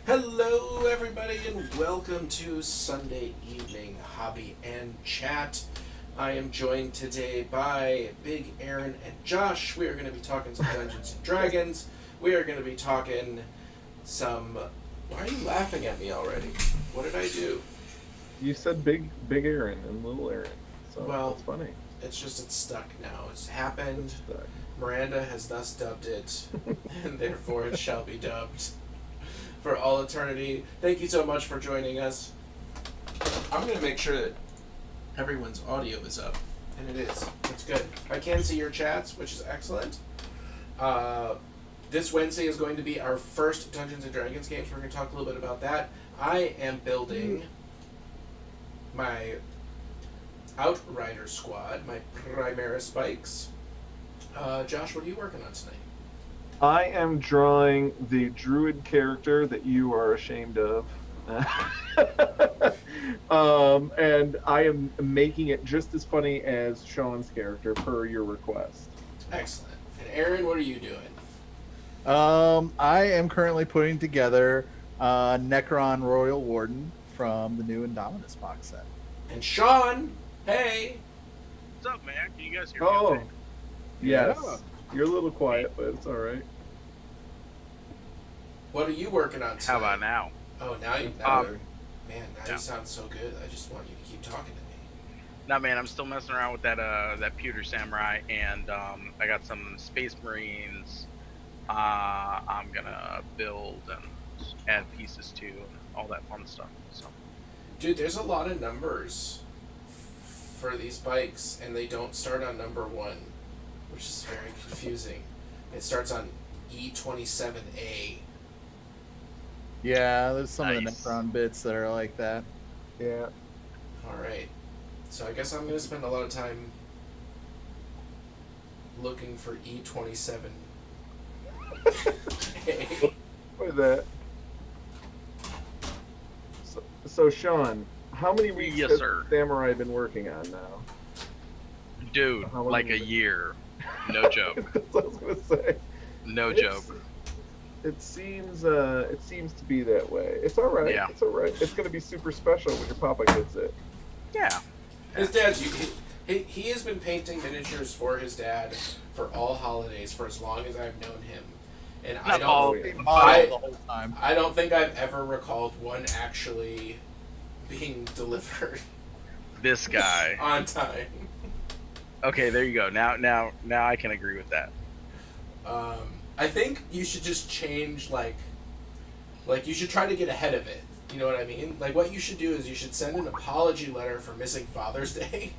Hello, everybody, and welcome to Sunday Evening Hobby and Chat. I am joined today by Big Aaron and Josh. We are going to be talking some Dungeons and Dragons. We are going to be talking some. Why are you laughing at me already? What did I do? You said big Aaron and little Aaron, so Well, that's funny. it's stuck now. It's happened. It's, Miranda has thus dubbed it, and therefore it shall be dubbed for all eternity. Thank you so much for joining us. I'm going to make sure that everyone's audio is up, and it is. It's good. I can see your chats, which is excellent. This Wednesday is going to be our first Dungeons and Dragons games. We're going to talk a little bit about that. I am building my Outrider squad, my Primaris Spikes. Josh, what are you working on tonight? I am drawing the druid character that you are ashamed of. And I am making it just as funny as Sean's character per your request. Excellent. And Aaron, what are you doing? I am currently putting together Necron Royal Warden from the new Indominus box set. And Sean, hey! What's up, man? Can you guys hear me? Oh, Okay? yes. Yeah. You're a little quiet, but it's all right. What are you working on tonight? How about now? Oh, now you... Um, man, now yeah. you sound so good. I just want you to keep talking to me. Nah, man, I'm still messing around with that Pewter Samurai, and I got some Space Marines. I'm gonna build and add pieces to and all that fun stuff. So, Dude, there's a lot of numbers for these bikes, and they don't start on number 1, which is very confusing. It starts on E27A. Yeah, there's some of the Nice. Necron bits that are like that. Yeah. Alright. So I guess I'm going to spend a lot of time looking for E27A. With that. So Sean, how many weeks Yes, has sir. Samurai been working on now? dude, How long like is a it? year. No joke. That's what I was gonna say. No It's- joke. It seems to be that way. It's all right. Yeah. It's all right. It's gonna be super special when your papa gets it. Yeah. His dad's... He has been painting miniatures for his dad for all holidays for as long as I've known him. And I Not don't... all. They yeah. model I- the whole time. I don't think I've ever recalled one actually being delivered This guy. on time. Okay, there you go. Now I can agree with that. I think you should just change like you should try to get ahead of it. You know what I mean? Like what you should do is you should send an apology letter for missing Father's Day,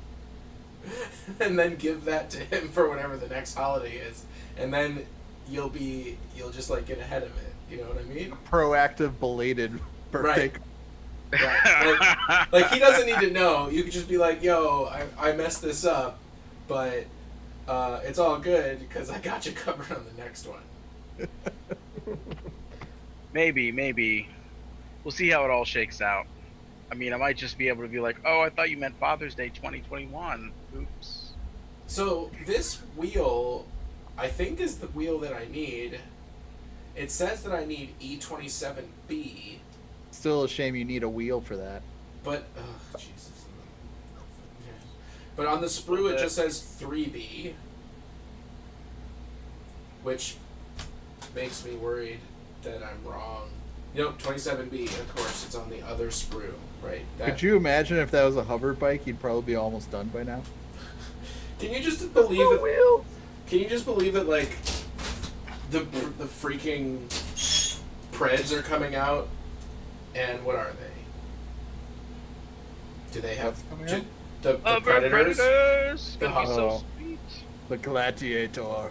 and then give that to him for whatever the next holiday is, and then you'll just like get ahead of it. You know what I mean? Proactive, belated birthday. Right. Right. Like he doesn't need to know. You could just be like, "Yo, I messed this up, but it's all good because I got you covered on the next one." Maybe. We'll see how it all shakes out. I mean, I might just be able to be like, oh, I thought you meant Father's Day 2021. Oops. So this wheel, I think, is the wheel that I need. It says that I need E27B, Still a shame you need a wheel for that. but Jesus. But on the sprue it just says 3B, which makes me worried that I'm wrong. Nope, 27B. Of course, it's on the other sprue, right? Could you imagine if that was a hover bike? You'd probably be almost done by now. Can you just believe that? Wheel. Can you just believe that like the freaking Preds are coming out, and what are they? Do they have What's coming ju- out? the Predators? Predators! Gonna be so Oh. sweet. The Gladiator.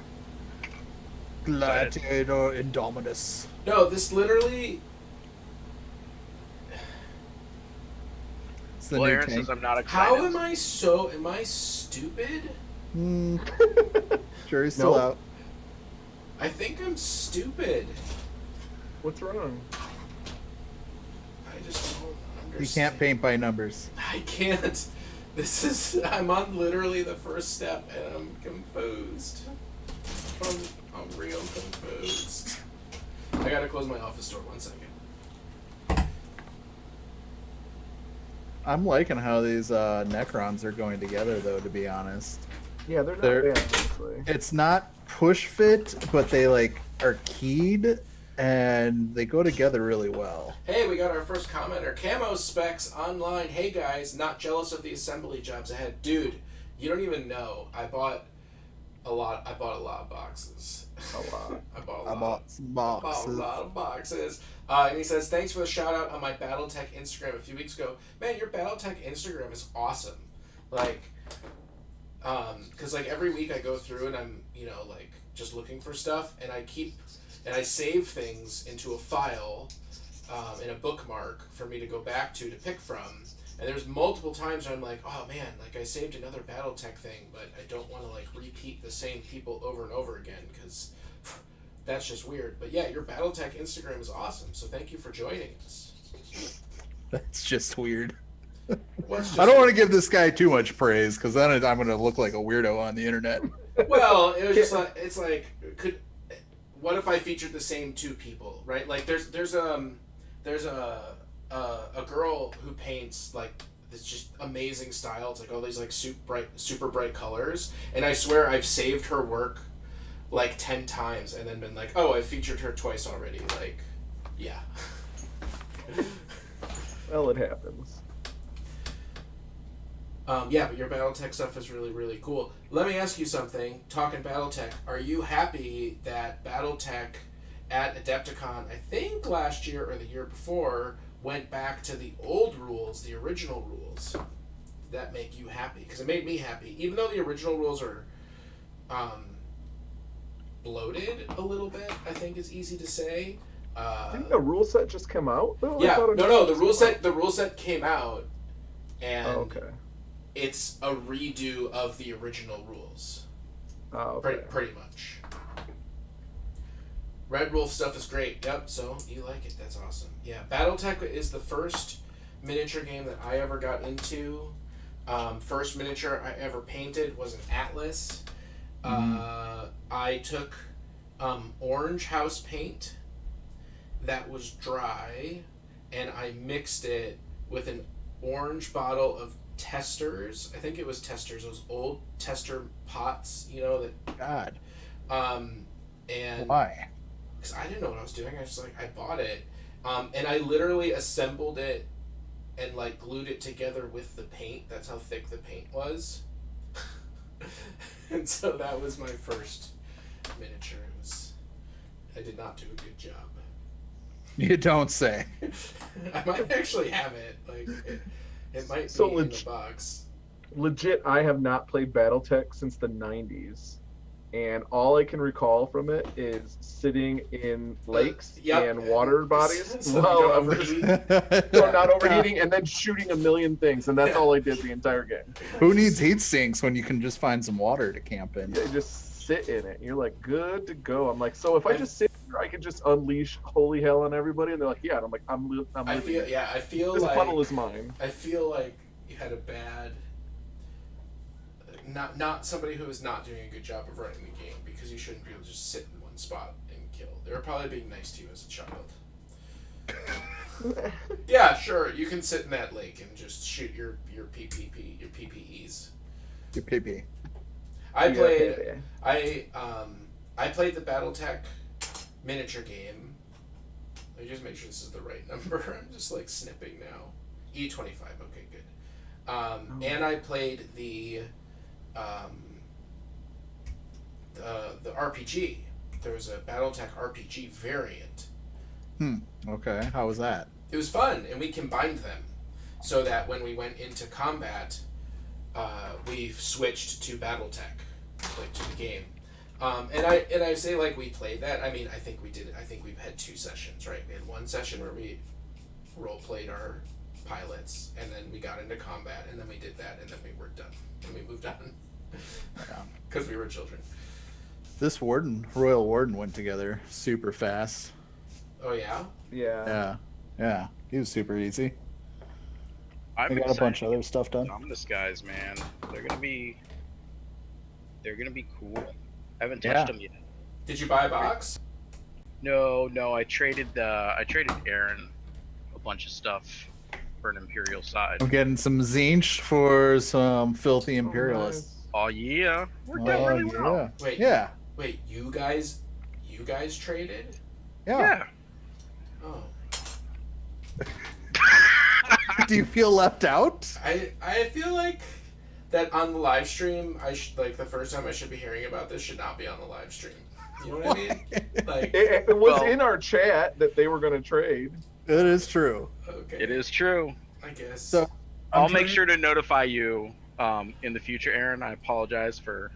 Gladiator Indominus. No, this literally. It's the Well, new Aaron tank. says I'm not How excited. am I stupid? Jury's still Nope. out. I think I'm stupid. What's wrong? I just don't You understand. can't paint by numbers. I can't. I'm on literally the first step and I'm confused. I'm real confused. I gotta close my office door 1 second. I'm liking how these Necrons are going together, though. To be honest, Yeah, they're not They're- bad, honestly. it's not push fit, but they like are keyed and they go together really well. Hey, we got our first commenter. Camo Specs Online. Hey guys, not jealous of the assembly jobs ahead. Dude, you don't even know. I bought a lot of boxes. A lot. I bought a I lot. bought some Bought boxes. a lot of boxes. And he says, thanks for the shout out on my Battletech Instagram a few weeks ago. Man, your Battletech Instagram is awesome. Like, because like every week I go through and I'm, like just looking for stuff and I save things into a file in a bookmark for me to go back to pick from. And there's multiple times where I'm like, oh man, like I saved another Battletech thing, but I don't want to like repeat the same people over and over again because that's just weird. But yeah, your Battletech Instagram is awesome, so thank you for joining us. That's just weird. What's I don't want to give this guy too much praise because then I'm going to look like a weirdo on the internet. Well, it was just like what if I featured the same two people, right? Like there's a girl who paints like this just amazing style. It's like all these like super bright colors, and I swear I've saved her work like 10 times and then been like, oh, I featured her twice already. Like, yeah. Well, it happens. Yeah, but your Battletech stuff is really, really cool. Let me ask you something. Talking Battletech, are you happy that Battletech at Adepticon, I think last year or the year before, went back to the old rules, the original rules? That make you happy? Because it made me happy. Even though the original rules are bloated a little bit, I think is easy to say. Didn't the rule set just come out though? I Yeah, thought it no, the just rule set came out, and Oh, okay. it's a redo of the original rules. Oh, okay. Pretty much. Red Wolf stuff is great. Yep, so you like it. That's awesome. Yeah, Battletech is the first miniature game that I ever got into. First miniature I ever painted was an Atlas. I took orange house paint that was dry, and I mixed it with an orange bottle of Testers. I think it was Testers, those old Tester pots, that God, and why? because I didn't know what I was doing. I bought it, and I literally assembled it and like glued it together with the paint. That's how thick the paint was. And so that was my first miniature. I did not do a good job. You don't say. I might actually have it. Like it might So be in the legit- box. Legit, I have not played BattleTech since the 90s. And all I can recall from it is sitting in lakes Yep. and water bodies So you while don't I'm overheat. not overheating and then shooting a million things. And that's all I did the entire game. Who needs heat sinks when you can just find some water to camp in? You just sit in it. You're like, good to go. I'm like, so if I just sit here, I could just unleash holy hell on everybody. And they're like, yeah. And I'm like, I'm I leaving. feel This like puddle is mine. I feel like you had a bad, not somebody who is not doing a good job of running the game, because you shouldn't be able to just sit in one spot and kill. They were probably being nice to you as a child. Yeah, sure, you can sit in that lake and just shoot your PPEs. Your pee. I Yeah, played yeah. I played the BattleTech miniature game. Let me just make sure this is the right number. I'm just like snipping now. E25. Okay, good. And I played the RPG. There was a BattleTech RPG variant. Okay, how was that? It was fun, and we combined them so that when we went into combat, we switched to BattleTech, like to the game. And I say like we played that. I mean, I think we did. I think we've had 2 sessions, right? We had 1 session where we role played our pilots, and then we got into combat, and then we did that, and then we were done, and we moved on because we were children. This Royal Warden went together super fast. Oh yeah. Yeah. Yeah, he was super easy. I'm I got a excited bunch to of other stuff done. get Omnis guys, man. They're gonna be cool. I haven't touched Yeah. them yet. Did you buy a box? No, I traded Aaron a bunch of stuff for an Imperial side. I'm getting some Zinch for some filthy Imperialists. Oh yeah, worked Oh, out really yeah. well. Wait, Yeah. wait, you guys traded? Yeah. Oh, Do you feel left out? I feel like that on the live stream. Like the first time I should be hearing about this should not be on the live stream. You know what I mean? Like, It was Well- in our chat that they were going to trade. It is true. okay, It is true. I guess. So I'll I'm make trying- sure to notify you in the future, Aaron. I apologize for.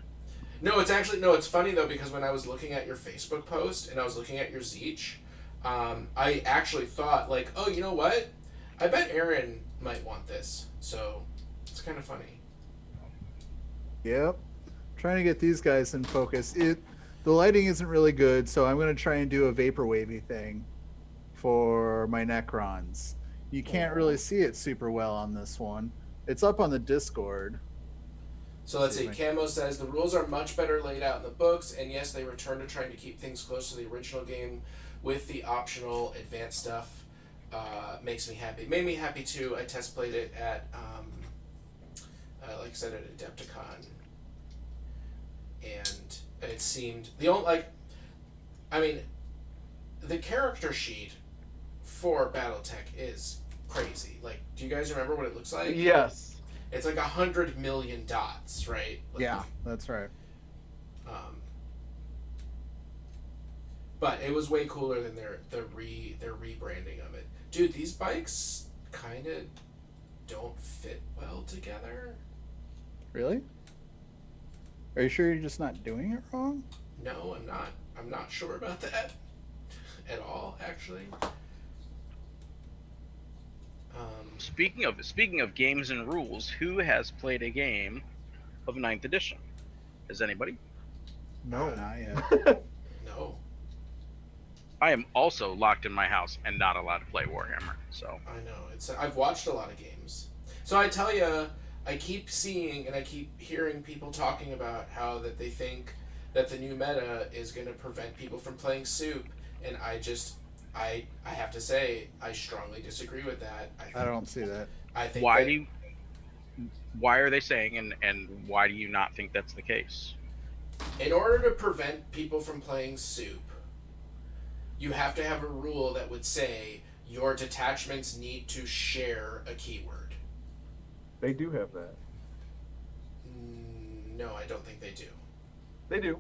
No, it's funny though because when I was looking at your Facebook post and I was looking at your Zeech, I actually thought like, oh, you know what? I bet Aaron might want this. So it's kind of funny. Yep. Trying to get these guys in focus. The lighting isn't really good, so I'm going to try and do a vapor wavy thing for my Necrons. You can't really see it super well on this one. It's up on the Discord. So let's see. Excuse Camo says the rules are much better laid out in the books, and yes, they return to trying to keep things close to the original game with the optional advanced stuff. Makes me happy. Made me happy too. I test played it at, like I said, at Adepticon, and it seemed the character sheet for BattleTech is crazy. Like, do you guys remember what it looks like? Yes. It's like 100 million dots, right? Like, Yeah, that's right. But it was way cooler than their rebranding of it. Dude, these bikes kind of don't fit well together. Really? Are you sure you're just not doing it wrong? No, I'm not. I'm not sure about that at all, actually. Speaking of games and rules, who has played a game of 9th edition? Has anybody? No, not yet. No, I am also locked in my house and not allowed to play Warhammer. So I know. I've watched a lot of games. So I tell you, I keep seeing and I keep hearing people talking about how that they think that the new meta is going to prevent people from playing Soup, and I have to say I strongly disagree with that. I don't see that. I think why that, why are they saying and why do you not think that's the case? in order to prevent people from playing Soup, you have to have a rule that would say your detachments need to share a keyword. They do have that. No, I don't think they do. They do.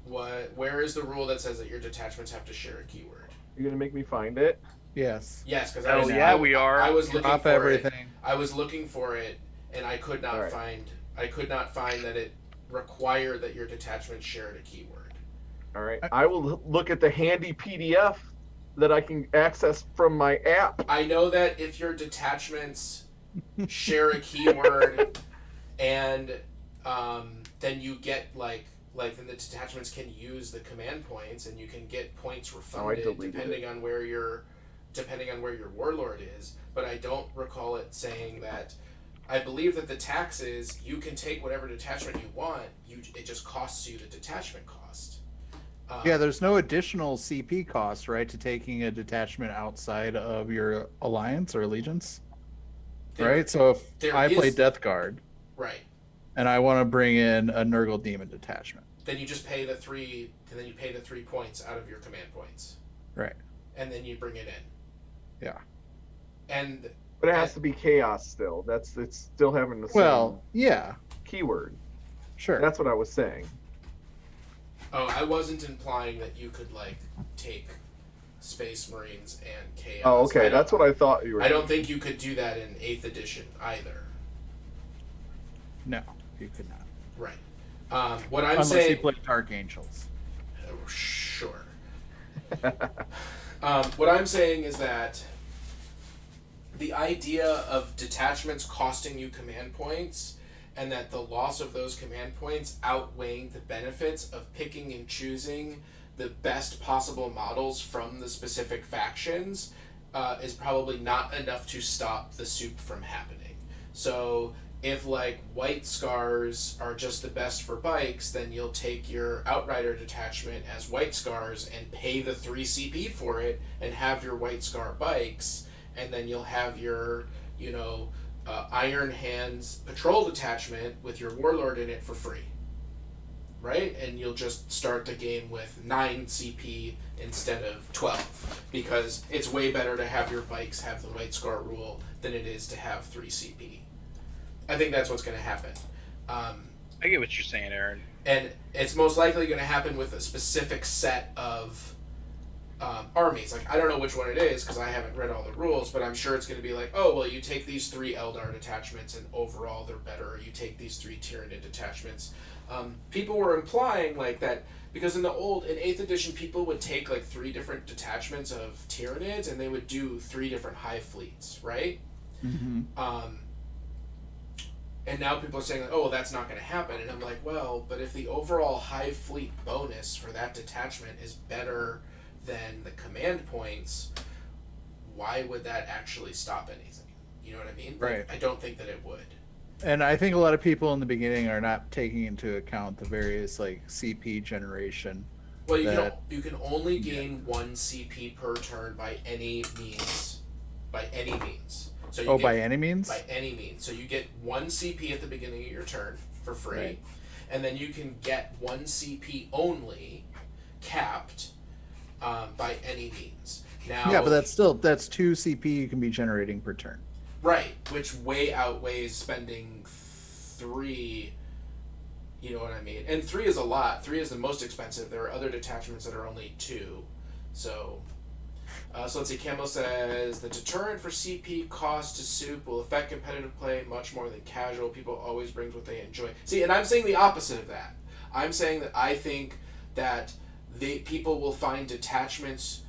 Where is the rule that says that your detachments have to share a keyword? You're going to make me find it? Yes. Yes, because Oh, yeah, we are. I was looking Drop for everything. it. I was looking for it, and I could not Alright. find. I could not find that it required that your detachment shared a keyword. All right. I will look at the handy PDF that I can access from my app. I know that if your detachments share a keyword, and then you get like then the detachments can use the command points, and you can get points refunded deleted depending on where your warlord is. But I don't recall it saying that. I believe that the tax is you can take whatever detachment you want. It just costs you the detachment cost. Yeah, there's no additional CP cost, right, to taking a detachment outside of your alliance or allegiance, there- right? So if there I play is- Death Guard Right. and I want to bring in a Nurgle Demon detachment, Then you just pay the 3, and then you pay the 3 points out of your command points, right? and then you bring it in. Yeah. And But it has to be chaos still. It's still having the same Well, yeah, keyword. sure. That's what I was saying. I wasn't implying that you could like take Space Marines and Chaos. Oh, okay. That's what I thought you were. I don't think you could do that in 8th edition either. No, you could not. Right. What I'm Unless saying. you play Dark Angels. Sure. What I'm saying is that the idea of detachments costing you command points, and that the loss of those command points outweighing the benefits of picking and choosing the best possible models from the specific factions is probably not enough to stop the Soup from happening. So if like white scars are just the best for bikes, then you'll take your Outrider detachment as white scars and pay the 3 CP for it and have your white scar bikes, and then you'll have your, you know, Iron Hands patrol detachment with your Warlord in it for free. Right? And you'll just start the game with 9 CP instead of 12, because it's way better to have your bikes have the white scar rule than it is to have 3 CP. I think that's what's going to happen. I get what you're saying, Aaron. And it's most likely going to happen with a specific set of armies. Like, I don't know which one it is because I haven't read all the rules, but I'm sure it's going to be like, oh, well, you take these 3 Eldar detachments and overall they're better, or you take these 3 Tyranid detachments. People were implying like that because in 8th edition, people would take like 3 different detachments of Tyranids and they would do 3 different hive fleets, right? Mm-hmm. And now people are saying like, oh, well, that's not going to happen. And I'm like, well, but if the overall hive fleet bonus for that detachment is better than the command points, why would that actually stop anything? You know what I mean? Right. Like, I don't think that it would. And I think a lot of people in the beginning are not taking into account the various like CP generation. Well, you can only gain 1 CP per turn by any means. By any means. So you By any means? By any means. So you get 1 CP at the beginning of your turn for free. Right. And then you can get 1 CP only, capped, by any means. Now, Yeah, but that's 2 CP you can be generating per turn. right, which way outweighs spending 3. You know what I mean? And 3 is a lot. 3 is the most expensive. There are other detachments that are only 2. So let's see. Camo says the deterrent for CP cost to soup will affect competitive play much more than casual. People always bring what they enjoy. See, and I'm saying the opposite of that. I'm saying that I think that people will find detachments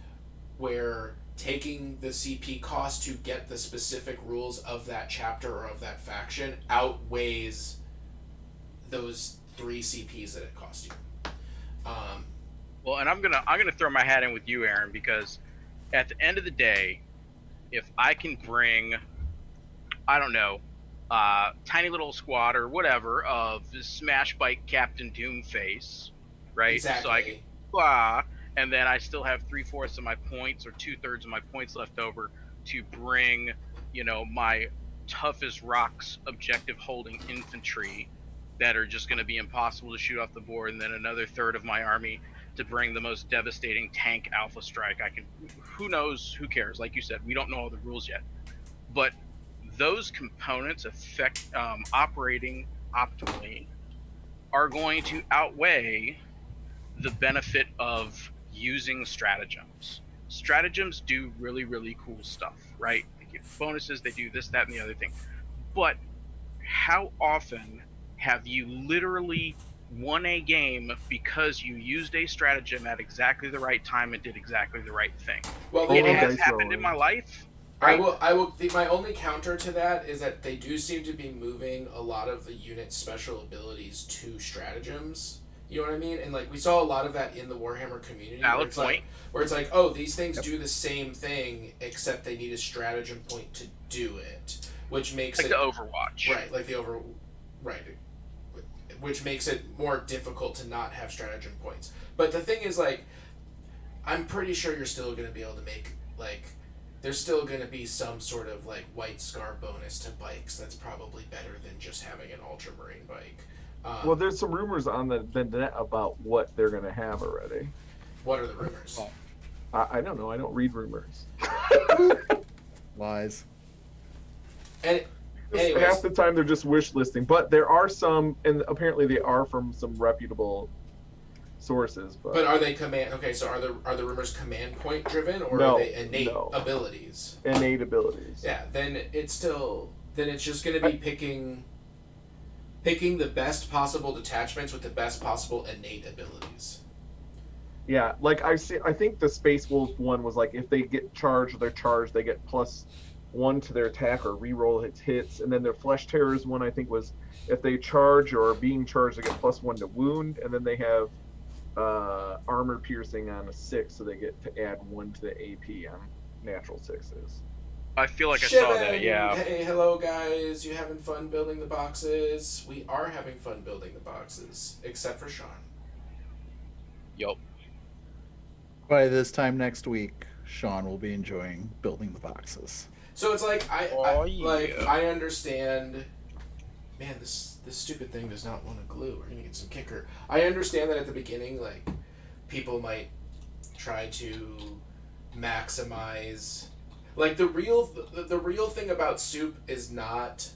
where taking the CP cost to get the specific rules of that chapter or of that faction outweighs those 3 CPs that it costs you. Well, and I'm gonna throw my hat in with you, Aaron, because at the end of the day, if I can bring, I don't know, tiny little squad or whatever of Smash Bike Captain Doomface, right? Exactly. So I can, and then I still have 3/4 of my points or 2/3 of my points left over to bring, you know, my toughest rocks objective holding infantry that are just going to be impossible to shoot off the board, and then another third of my army to bring the most devastating tank alpha strike I can. Who knows? Who cares? Like you said, we don't know all the rules yet, but those components affect operating optimally are going to outweigh the benefit of using stratagems. Stratagems do really, really cool stuff, right? They give bonuses, they do this, that, and the other thing. But how often have you literally won a game because you used a stratagem at exactly the right time and did exactly the right thing? Well, It the has dice happened rolling. in my life. I will. My only counter to that is that they do seem to be moving a lot of the unit's special abilities to stratagems. You know what I mean? And like we saw a lot of that in the Warhammer community. Valid point. Where it's like, oh, these things do the same thing except they need a stratagem point to do it, which makes Like it the Overwatch. right, like the right, which makes it more difficult to not have stratagem points. But the thing is, like, I'm pretty sure you're still going to be able to make like. There's still going to be some sort of like white scar bonus to bikes that's probably better than just having an ultramarine bike. Well, there's some rumors on the net about what they're going to have already. What are the rumors? I don't know. I don't read rumors. Lies. And anyways, Half the time they're just wish listing, but there are some, and apparently they are from some reputable sources. but are they command? Okay, so are the rumors command point driven or No, are they innate no. abilities? innate abilities. Yeah, then it's just going to be picking the best possible detachments with the best possible innate abilities. Yeah, like I think the Space Wolves one was like if they get charged, they're charged, they get +1 to their attack or reroll its hits, and then their Flesh Terrors one I think was if they charge or are being charged, they get +1 to wound, and then they have armor piercing on a 6, so they get to add 1 to the AP on natural 6s. I feel like I saw that. Shivan! Yeah. Hey, hello guys. You having fun building the boxes? We are having fun building the boxes, except for Sean. Yup. By this time next week, Sean will be enjoying building the boxes. So it's like Oh, yeah. I understand. Man, this stupid thing does not want to glue. We're gonna get some kicker. I understand that at the beginning, like people might try to maximize. Like the real thing about soup is not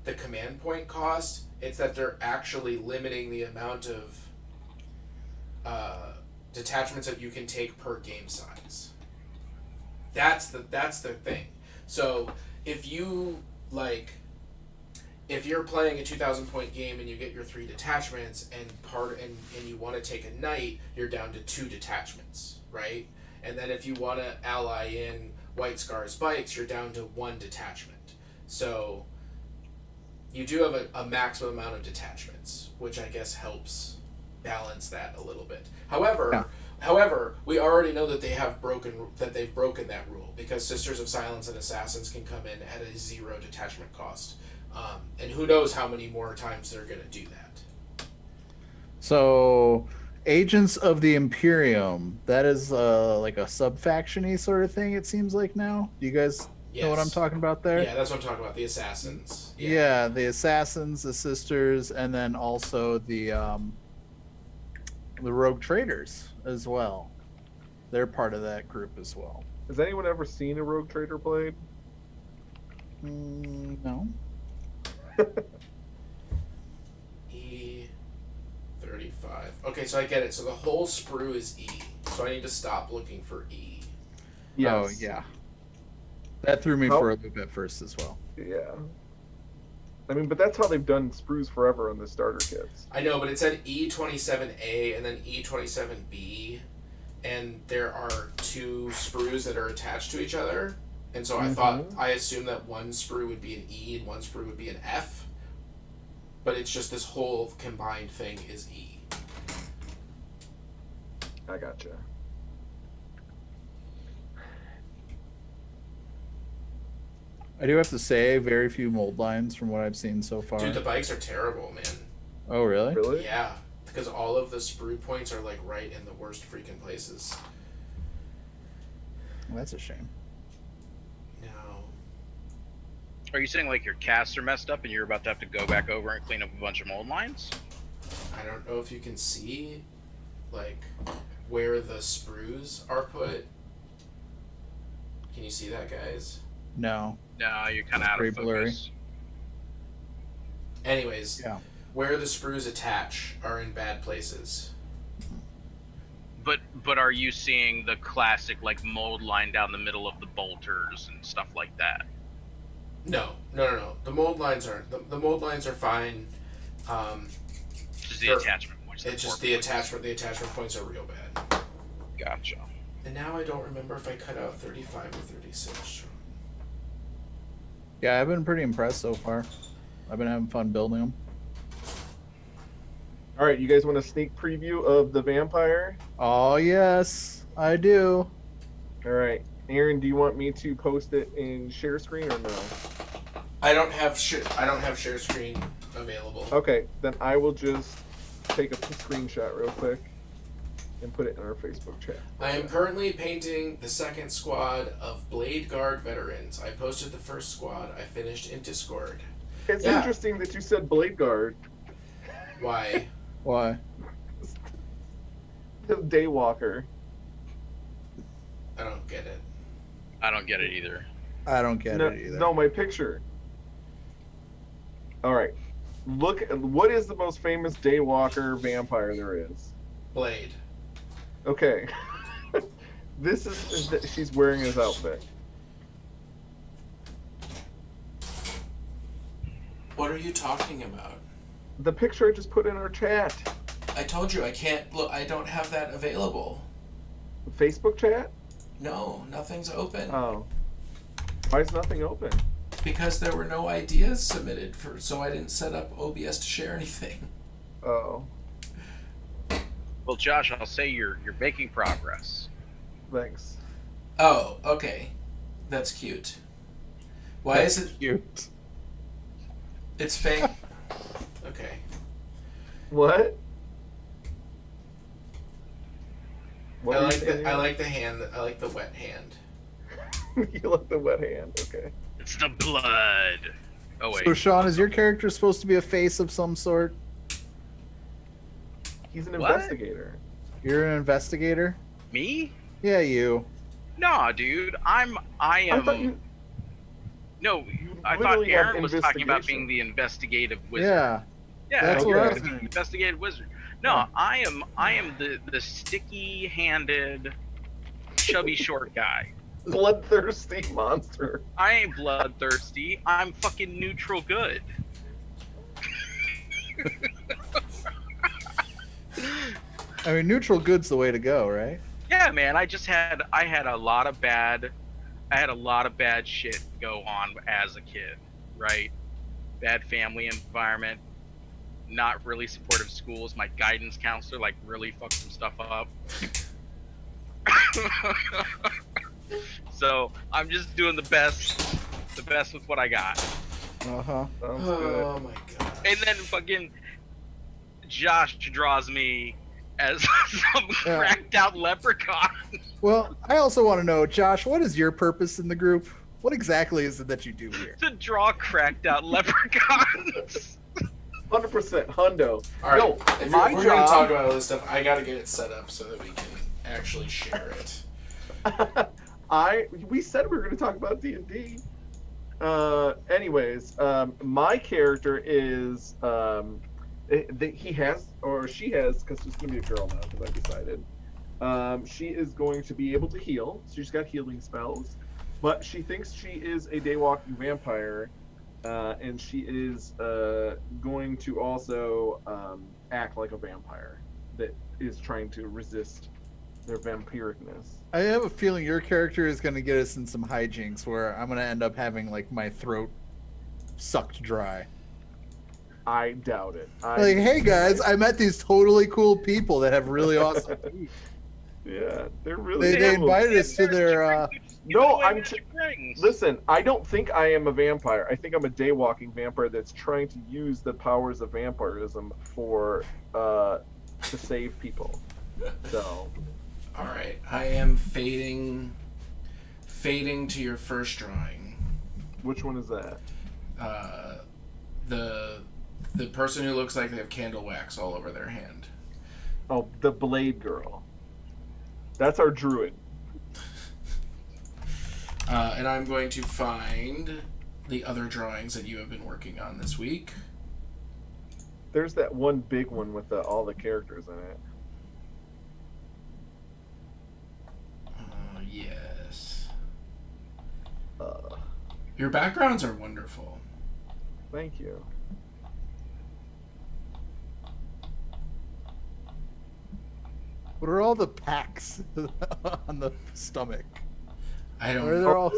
the command point cost. It's that they're actually limiting the amount of detachments that you can take per game size. That's the thing. So if you if you're playing a 2,000 point game and you get your 3 detachments and you want to take a knight, you're down to 2 detachments, right? And then if you want to ally in White Scar's bikes, you're down to 1 detachment. So you do have a maximum amount of detachments, which I guess helps balance that a little bit. However, we already know that they've broken that rule because Sisters of Silence and Assassins can come in at a 0 detachment cost, and who knows how many more times they're going to do that. So, Agents of the Imperium, that is like a sub-faction-y sort of thing, it seems like now. Do you guys know what I'm Yes. talking about there? Yeah, that's what I'm talking about. The Assassins. Yeah, the Assassins, the Sisters, and then also the Rogue Traders as well. They're part of that group as well. Has anyone ever seen a Rogue Trader blade? No. E35. Okay, so I get it. So the whole sprue is E. So I need to stop looking for E. Yes. Oh, yeah. That threw me How- for a loop at first as well. Yeah. I mean, but that's how they've done sprues forever on the starter kits. I know, but it said E27A and then E27B, and there are 2 sprues that are attached to each other. And so I assumed that one sprue would be an E and one sprue would be an F. But it's just this whole combined thing is E. I gotcha. I do have to say, very few mold lines from what I've seen so far. Dude, the bikes are terrible, man. Oh, really? Really? Yeah, because all of the sprue points are like right in the worst freaking places. Well, that's a shame. No. Are you saying like your casts are messed up and you're about to have to go back over and clean up a bunch of mold lines? I don't know if you can see, like, where the sprues are put. Can you see that, guys? No. No, you're kind of out Very of blurry. focus. Anyways, Yeah. where the sprues attach are in bad places. But are you seeing the classic like mold line down the middle of the bolters and stuff like that? No. The mold lines aren't. The mold lines are fine. Just the Sure. attachment points. It's just the attachment. The attachment points are real bad. Gotcha. And now I don't remember if I cut out 35 or 36. Yeah, I've been pretty impressed so far. I've been having fun building them. All right, you guys want a sneak preview of the vampire? Oh, yes, I do. All right, Aaron, do you want me to post it in share screen or no? I don't have share screen available. Okay, then I will just take a screenshot real quick and put it in our Facebook chat. I am currently painting the second squad of Blade Guard veterans. I posted the first squad. I finished in Discord. It's Yeah. interesting that you said Blade Guard. Why? Why? Daywalker. I don't get it. I don't get it either. I don't get No, it either. no, my picture. All right, look. What is the most famous Daywalker vampire there is? Blade. Okay, this is she's wearing his outfit. What are you talking about? The picture I just put in our chat, I told you I can't look. I don't have that available. Facebook chat. No, nothing's open Oh, why is nothing open? because there were no ideas submitted for. So I didn't set up OBS to share anything. Oh, Well, Josh, I'll say you're making progress. thanks. Oh, okay, that's cute. Why is it? Cute. It's fake. Okay. What? I were you like saying? the I like the hand. I like the wet hand. You like the wet hand. Okay. It's the blood. Oh wait. So Sean, is your character supposed to be a face of some sort? He's an What? investigator. You're an investigator? Me? Yeah, you. Nah, dude. I am. I thought you. No, I thought literally have Aaron was talking about investigation. being the investigative wizard. Yeah. Yeah, That's what I I'm was the saying. investigative wizard. No, I am the sticky-handed, chubby short guy. Bloodthirsty monster. I ain't bloodthirsty. I'm fucking neutral good. I mean, neutral good's the way to go, right? Yeah, man. I had a lot of bad shit go on as a kid, right? Bad family environment, not really supportive schools. My guidance counselor like really fucked some stuff up. So I'm just doing the best with what I got. Uh-huh. Sounds good. Oh my god. And then fucking Josh draws me as some Yeah. cracked out leprechaun. Well, I also want to know, Josh, what is your purpose in the group? What exactly is it that you do here? To draw cracked out leprechauns. 100% hundo. All right. No, If my we're gonna job- talk about all this stuff, I gotta get it set up so that we can actually share it. We said we were going to talk about D&D. Anyways, my character is he has, or she has, because it's going to be a girl now because I decided. She is going to be able to heal. She's got healing spells, but she thinks she is a daywalking vampire, and she is going to also act like a vampire that is trying to resist their vampiricness. I have a feeling your character is going to get us in some hijinks where I'm going to end up having, like, my throat sucked dry. I doubt it. Like, hey, guys, I met these totally cool people that have really awesome teeth. Yeah, they're really. They cool. invited us to their, No, Listen, I don't think I am a vampire. I think I'm a daywalking vampire that's trying to use the powers of vampirism for to save people. So, All right. I am fading to your first drawing. which one is that? The person who looks like they have candle wax all over their hand. Oh, the Blade Girl. That's our druid. And I'm going to find the other drawings that you have been working on this week. There's that one big one with all the characters in it. Yes. Uh, Your backgrounds are wonderful. Thank you. what are all the packs on the stomach? I Or don't. they're all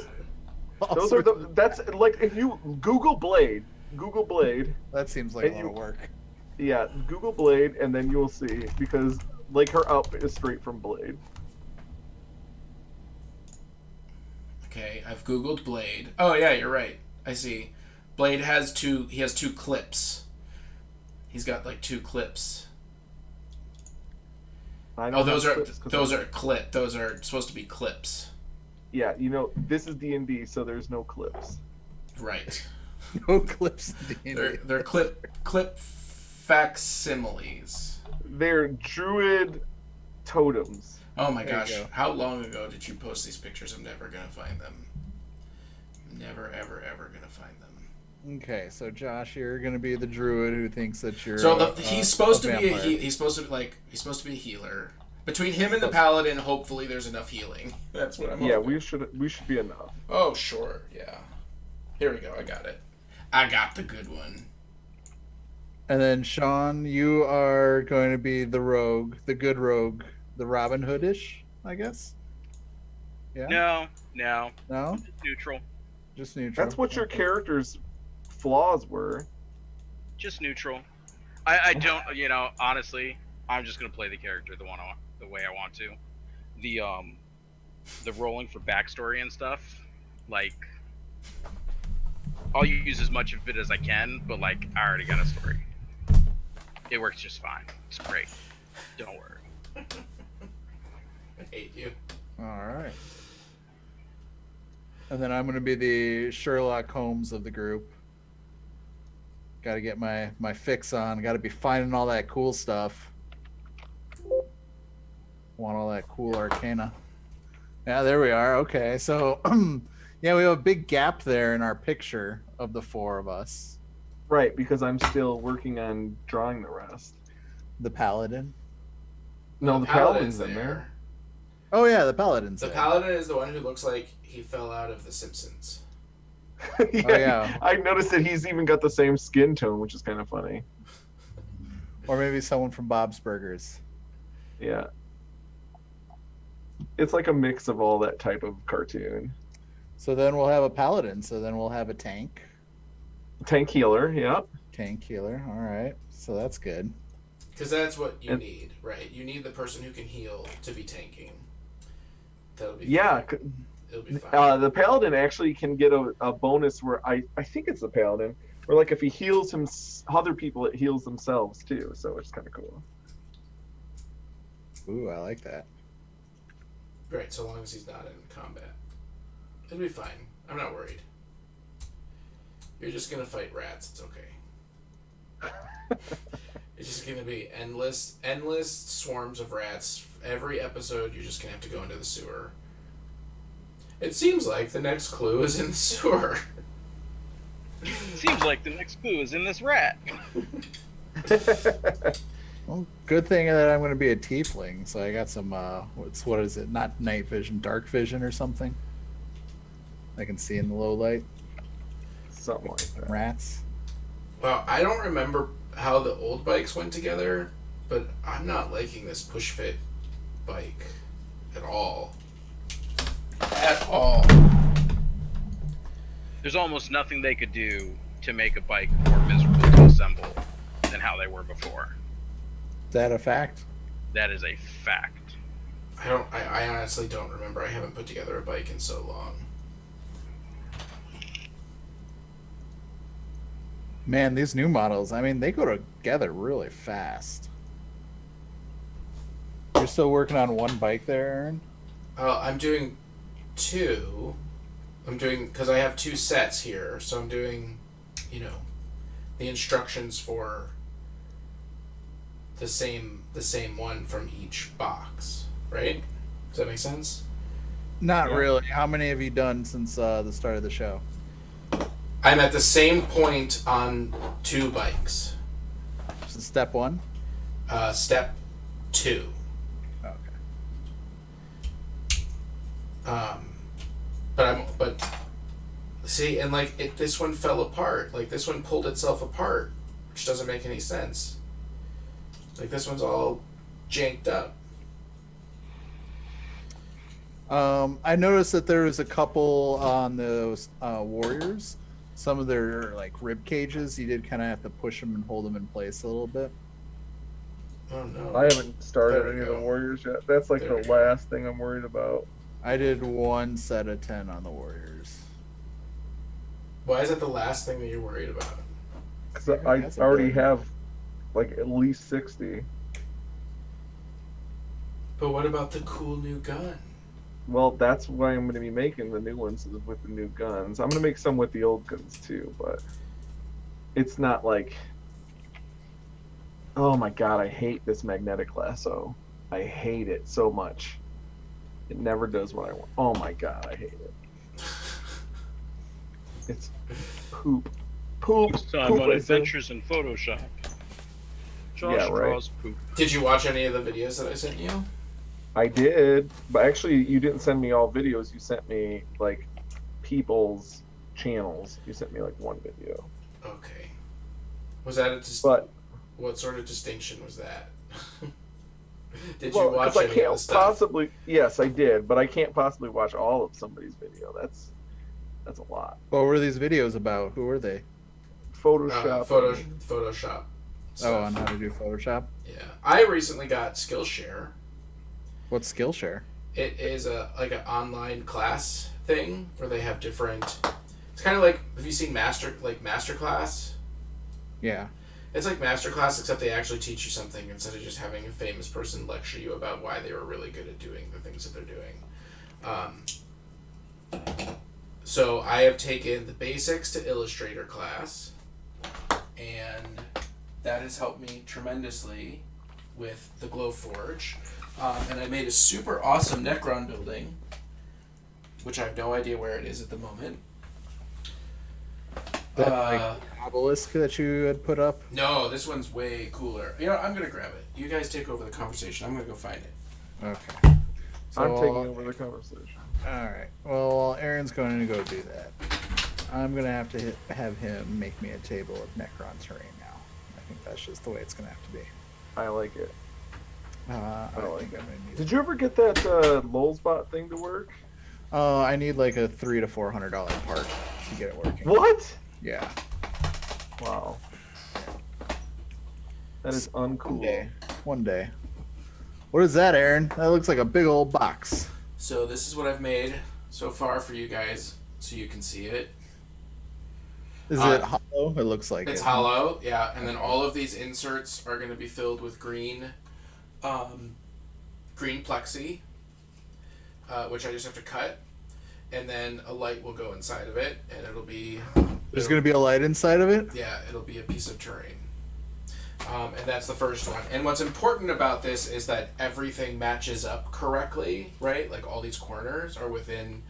Those are the. That's like if you Google Blade. that seems like a and lot you- of work. Yeah, Google Blade, and then you'll see because like her outfit is straight from Blade. Okay, I've googled Blade. Oh yeah, you're right. I see. Blade has two. He has two clips. He's got like two clips. I Oh, don't those have are clips 'cause those are clip. Those are supposed to be clips. Yeah, you know this is D&D, so there's no clips. Right. No clips in They're clip facsimiles. They're druid totems. Oh my There you gosh! go. How long ago did you post these pictures? I'm never gonna find them. Never, ever, ever gonna find them. Okay, so Josh, you're gonna be the druid who thinks that you're. So he's supposed a to be a vampire. he's supposed to be a healer. Between him and the paladin, hopefully there's enough healing. That's what I'm. Yeah, hoping. we should be enough. Oh sure, yeah. Here we go. I got it. I got the good one. And then Sean, you are going to be the rogue, the good rogue, the Robin Hoodish, I guess. Yeah. No, No. neutral, Just neutral. That's what your character's flaws were. just neutral. I don't, honestly, I'm just gonna play the character the way I want to. The rolling for backstory and stuff, like, I'll use as much of it as I can, but like I already got a story. It works just fine. It's great. Don't worry. I hate you. All right. And then I'm going to be the Sherlock Holmes of the group. Got to get my fix on. Got to be finding all that cool stuff. Want all that cool arcana. Yeah, there we are. Okay, so yeah, we have a big gap there in our picture of the four of us. Right, because I'm still working on drawing the rest. The paladin. No, the paladin's in there. Oh yeah, the paladin's The there. paladin is the one who looks like he fell out of The Simpsons. Yeah, Oh, yeah. I noticed that he's even got the same skin tone, which is kind of funny. Or maybe someone from Bob's Burgers. Yeah. It's like a mix of all that type of cartoon. So then we'll have a paladin. So then we'll have a tank. Tank healer, yeah. Tank healer. All right. So that's good. Because that's what you And- need, right? You need the person who can heal to be tanking. That'll be Yeah. fine. It'll be fine. The paladin actually can get a bonus where I think it's the paladin, where like if he heals him, other people, it heals themselves too. So it's kind of cool. Ooh, I like that. Right, so long as he's not in combat. It'll be fine. I'm not worried. You're just gonna fight rats, it's okay. It's just gonna be endless swarms of rats. Every episode you're just gonna have to go into the sewer. It seems like the next clue is in the sewer. Seems like the next clue is in this rat. Well, good thing that I'm going to be a tiefling. So I got some. What is it? Not night vision, dark vision or something. I can see in the low light. Something like that. Rats. Well, I don't remember how the old bikes went together, but I'm not liking this push fit bike at all. At all. There's almost nothing they could do to make a bike more miserable to assemble than how they were before. Is that a fact? That is a fact. I honestly don't remember. I haven't put together a bike in so long. Man, these new models. I mean, they go together really fast. You're still working on one bike there, Aaron? I'm doing two. Because I have two sets here, so I'm doing, the instructions for the same one from each box, right? Does that make sense? Not Yeah. really. How many have you done since the start of the show? I'm at the same point on two bikes. So step one. Step 2. Okay. But see, and like this one fell apart. Like this one pulled itself apart, which doesn't make any sense. Like this one's all janked up. I noticed that there was a couple on those warriors. Some of their like rib cages, you did kind of have to push them and hold them in place a little bit. Oh no! I haven't started There we any of the go. warriors yet. That's like There we the go. last thing I'm worried about. I did one set of 10 on the warriors. Why is that the last thing that you're worried about? Because I That's a already good- have like at least 60. But what about the cool new gun? Well, that's why I'm going to be making the new ones is with the new guns. I'm going to make some with the old guns too, but it's not like. Oh my god, I hate this magnetic lasso. I hate it so much. It never does what I want. Oh my god, I hate it. It's poop. Poop. This time poop on I said. Adventures in Photoshop. Josh Yeah, right. draws poop. Did you watch any of the videos that I sent you? I did, but actually, you didn't send me all videos. You sent me like people's channels. You sent me like one video. Okay. Was that But what sort of distinction was that? Did well, you watch 'cause I any of can't the stuff? possibly. Yes, I did, but I can't possibly watch all of somebody's video. That's a lot. What were these videos about? Who were they? Photoshop. Photoshop. Oh, stuff. on how to do Photoshop. Yeah, I recently got Skillshare. What's Skillshare? It is like an online class thing where they have different. It's kind of like, have you seen Masterclass? Yeah. It's like Masterclass, except they actually teach you something instead of just having a famous person lecture you about why they were really good at doing the things that they're doing. So I have taken the Basics to Illustrator class, and that has helped me tremendously with the Glowforge. And I made a super awesome Necron building, which I have no idea where it is at the moment. That obelisk that you had put up. No, this one's way cooler. You know, I'm gonna grab it. You guys take over the conversation. I'm gonna go find it. Okay. So I'm taking over the conversation. All right. Well, while Aaron's going to go do that, I'm gonna have to have him make me a table of Necron terrain now. I think that's just the way it's gonna have to be. I like it. I like think I'm gonna need. Did you ever get that Lulzbot thing to work? I need like a $300 to $400 part to get it working. What? Yeah. Wow. That is uncool. One day. What is that, Aaron? That looks like a big old box. So this is what I've made so far for you guys, so you can see it. Is it hollow? It looks like It's it. hollow, yeah. And then all of these inserts are going to be filled with green plexi, which I just have to cut, and then a light will go inside of it, and it'll be. There's going to be a light inside of it? Yeah, it'll be a piece of terrain. And that's the first one. And what's important about this is that everything matches up correctly, right? Like all these corners are within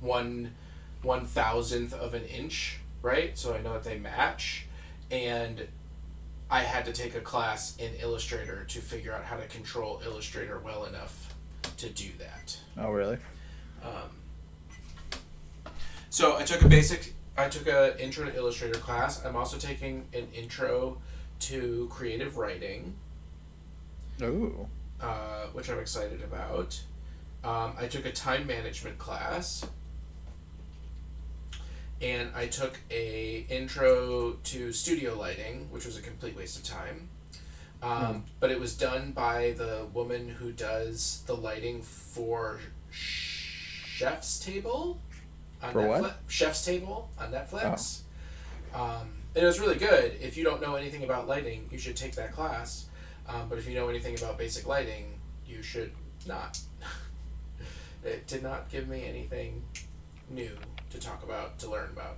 1/1000th of an inch, right? So I know that they match. And I had to take a class in Illustrator to figure out how to control Illustrator well enough to do that. Oh, really? So I took an intro to Illustrator class. I'm also taking an intro to creative writing, Ooh. which I'm excited about. I took a time management class, and I took a intro to studio lighting, which was a complete waste of time. But it was done by the woman who does the lighting for Chef's Table on For Netflix. what? Chef's Table on Netflix. And it was really good. If you don't know anything about lighting, you should take that class. But if you know anything about basic lighting, you should not. It did not give me anything new to talk about, to learn about.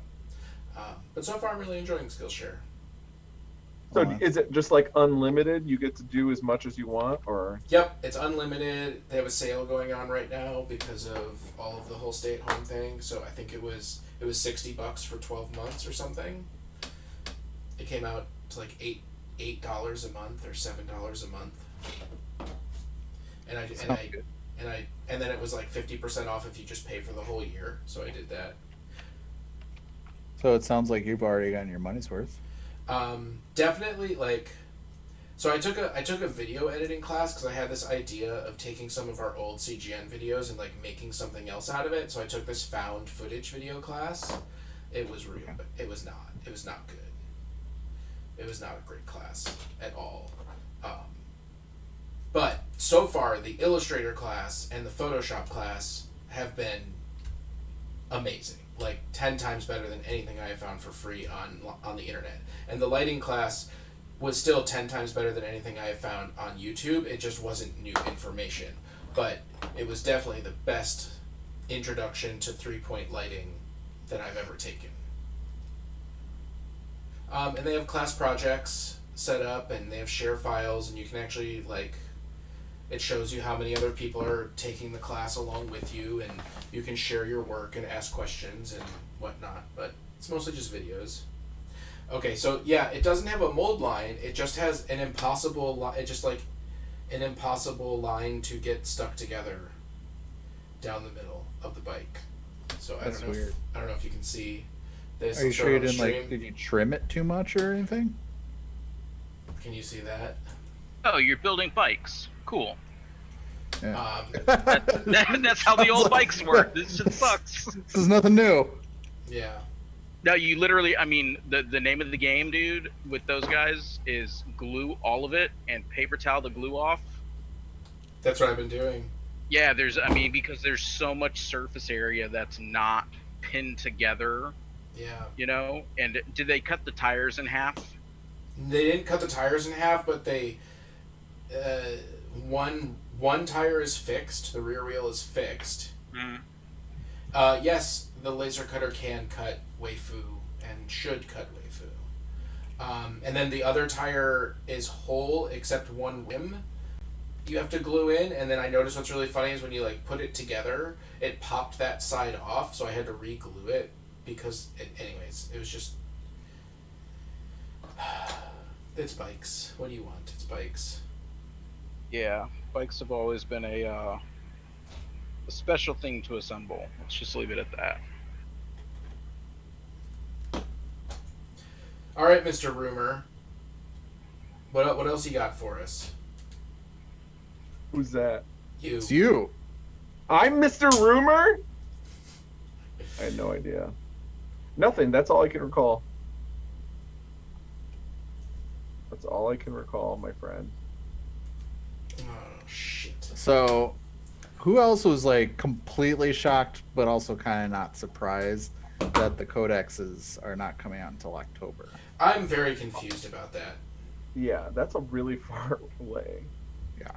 But so far, I'm really enjoying Skillshare. So is it just like unlimited? You get to do as much as you want, or? Yep, it's unlimited. They have a sale going on right now because of all of the whole stay-at-home thing. So I think it was $60 for 12 months or something. It came out to like $8 a month or $7 a month. And then it was like 50% off if you just pay for the whole year. So I did that. So it sounds like you've already gotten your money's worth. Definitely like. So I took a video editing class because I had this idea of taking some of our old CGN videos and like making something else out of it. So I took this found footage video class. It was real, but it was not good. It was not a great class at all. But so far, the Illustrator class and the Photoshop class have been amazing. Like 10 times better than anything I have found for free on the internet. And the lighting class was still 10 times better than anything I have found on YouTube. It just wasn't new information. But it was definitely the best introduction to 3-point lighting that I've ever taken. And they have class projects set up, and they have share files, and you can actually like, it shows you how many other people are taking the class along with you, and you can share your work and ask questions and whatnot, but it's mostly just videos. Okay, so yeah, it doesn't have a mold line, it just has an impossible line to get stuck together down the middle of the bike. So I don't know if you can see this. Are you sure you didn't stream. like? Did you trim it too much or anything? Can you see that? Oh, you're building bikes. Cool. Yeah. That's how the old bikes work. This shit sucks. This is nothing new. Yeah. No, you literally, I mean, the name of the game, dude, with those guys is glue all of it and paper towel the glue off. That's what I've been doing. Yeah, because there's so much surface area that's not pinned together Yeah. You know, and did they cut the tires in half? They didn't cut the tires in half, but they one tire is fixed. The rear wheel is fixed. Mm. Yes, the laser cutter can cut Weifu and should cut Weifu. And then the other tire is whole except one rim. You have to glue in, and then I noticed what's really funny is when you like put it together, it popped that side off, so I had to re-glue it because, anyways, it was just. It's bikes. What do you want? It's bikes. Yeah, bikes have always been a special thing to assemble. Let's just leave it at that. All right, Mr. Rumor. What else you got for us? Who's that? You. It's you. I'm Mr. Rumor? I had no idea. Nothing. That's all I can recall. That's all I can recall, my friend. Oh shit. So, who else was like completely shocked, but also kind of not surprised that the codexes are not coming out until October? I'm very confused about that. Yeah, that's a really far away. Yeah.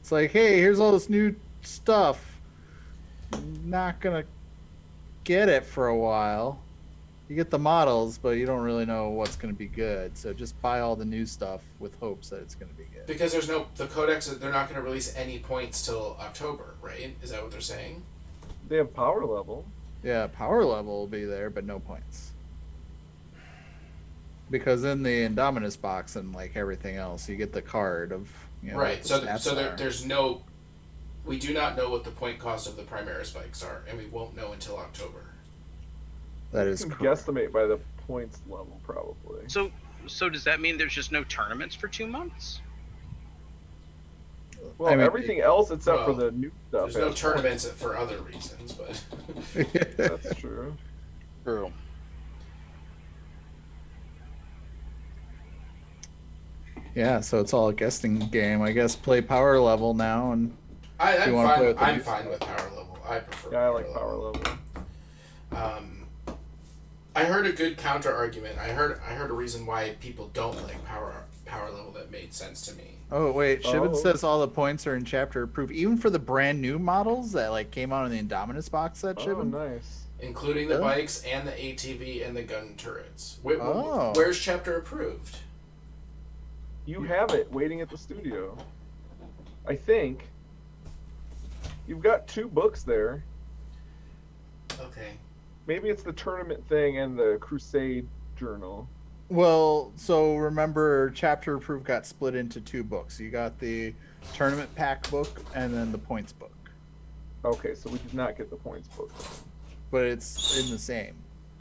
It's like, hey, here's all this new stuff. Not gonna get it for a while. You get the models, but you don't really know what's gonna be good. So just buy all the new stuff with hopes that it's gonna be good. Because there's the codex. They're not going to release any points till October, right? Is that what they're saying? They have power level. Yeah, power level will be there, but no points. Because in the Indominus box and like everything else, you get the card of Right. what the So stats are. there's no. We do not know what the point cost of the Primaris bikes are, and we won't know until October. That You is can correct. guesstimate by the points level, probably. So does that mean there's just no tournaments for 2 months? Well, I mean, everything else except for well, the new stuff. There's no has tournaments for other reasons, but points. That's true. True. Yeah, so it's all a guessing game. I guess play power level now, and I'm You wanna play fine. with the I'm new fine stuff? with power level. I prefer. Yeah, I like power level. I heard a good counter argument. I heard a reason why people don't like power level that made sense to me. oh wait, Shibin Oh. says all the points are in chapter approved, even for the brand new models that like came out in the Indominus box. That Oh, Shibin. nice. Including the Really? bikes and the ATV and the gun turrets. Oh. Where's chapter approved? You have it waiting at the studio. I think. You've got 2 books there. Okay. Maybe it's the tournament thing and the Crusade journal. Well, so remember, chapter approved got split into 2 books. You got the tournament pack book and then the points book, Okay, so we did not get the points book. but it's in the same.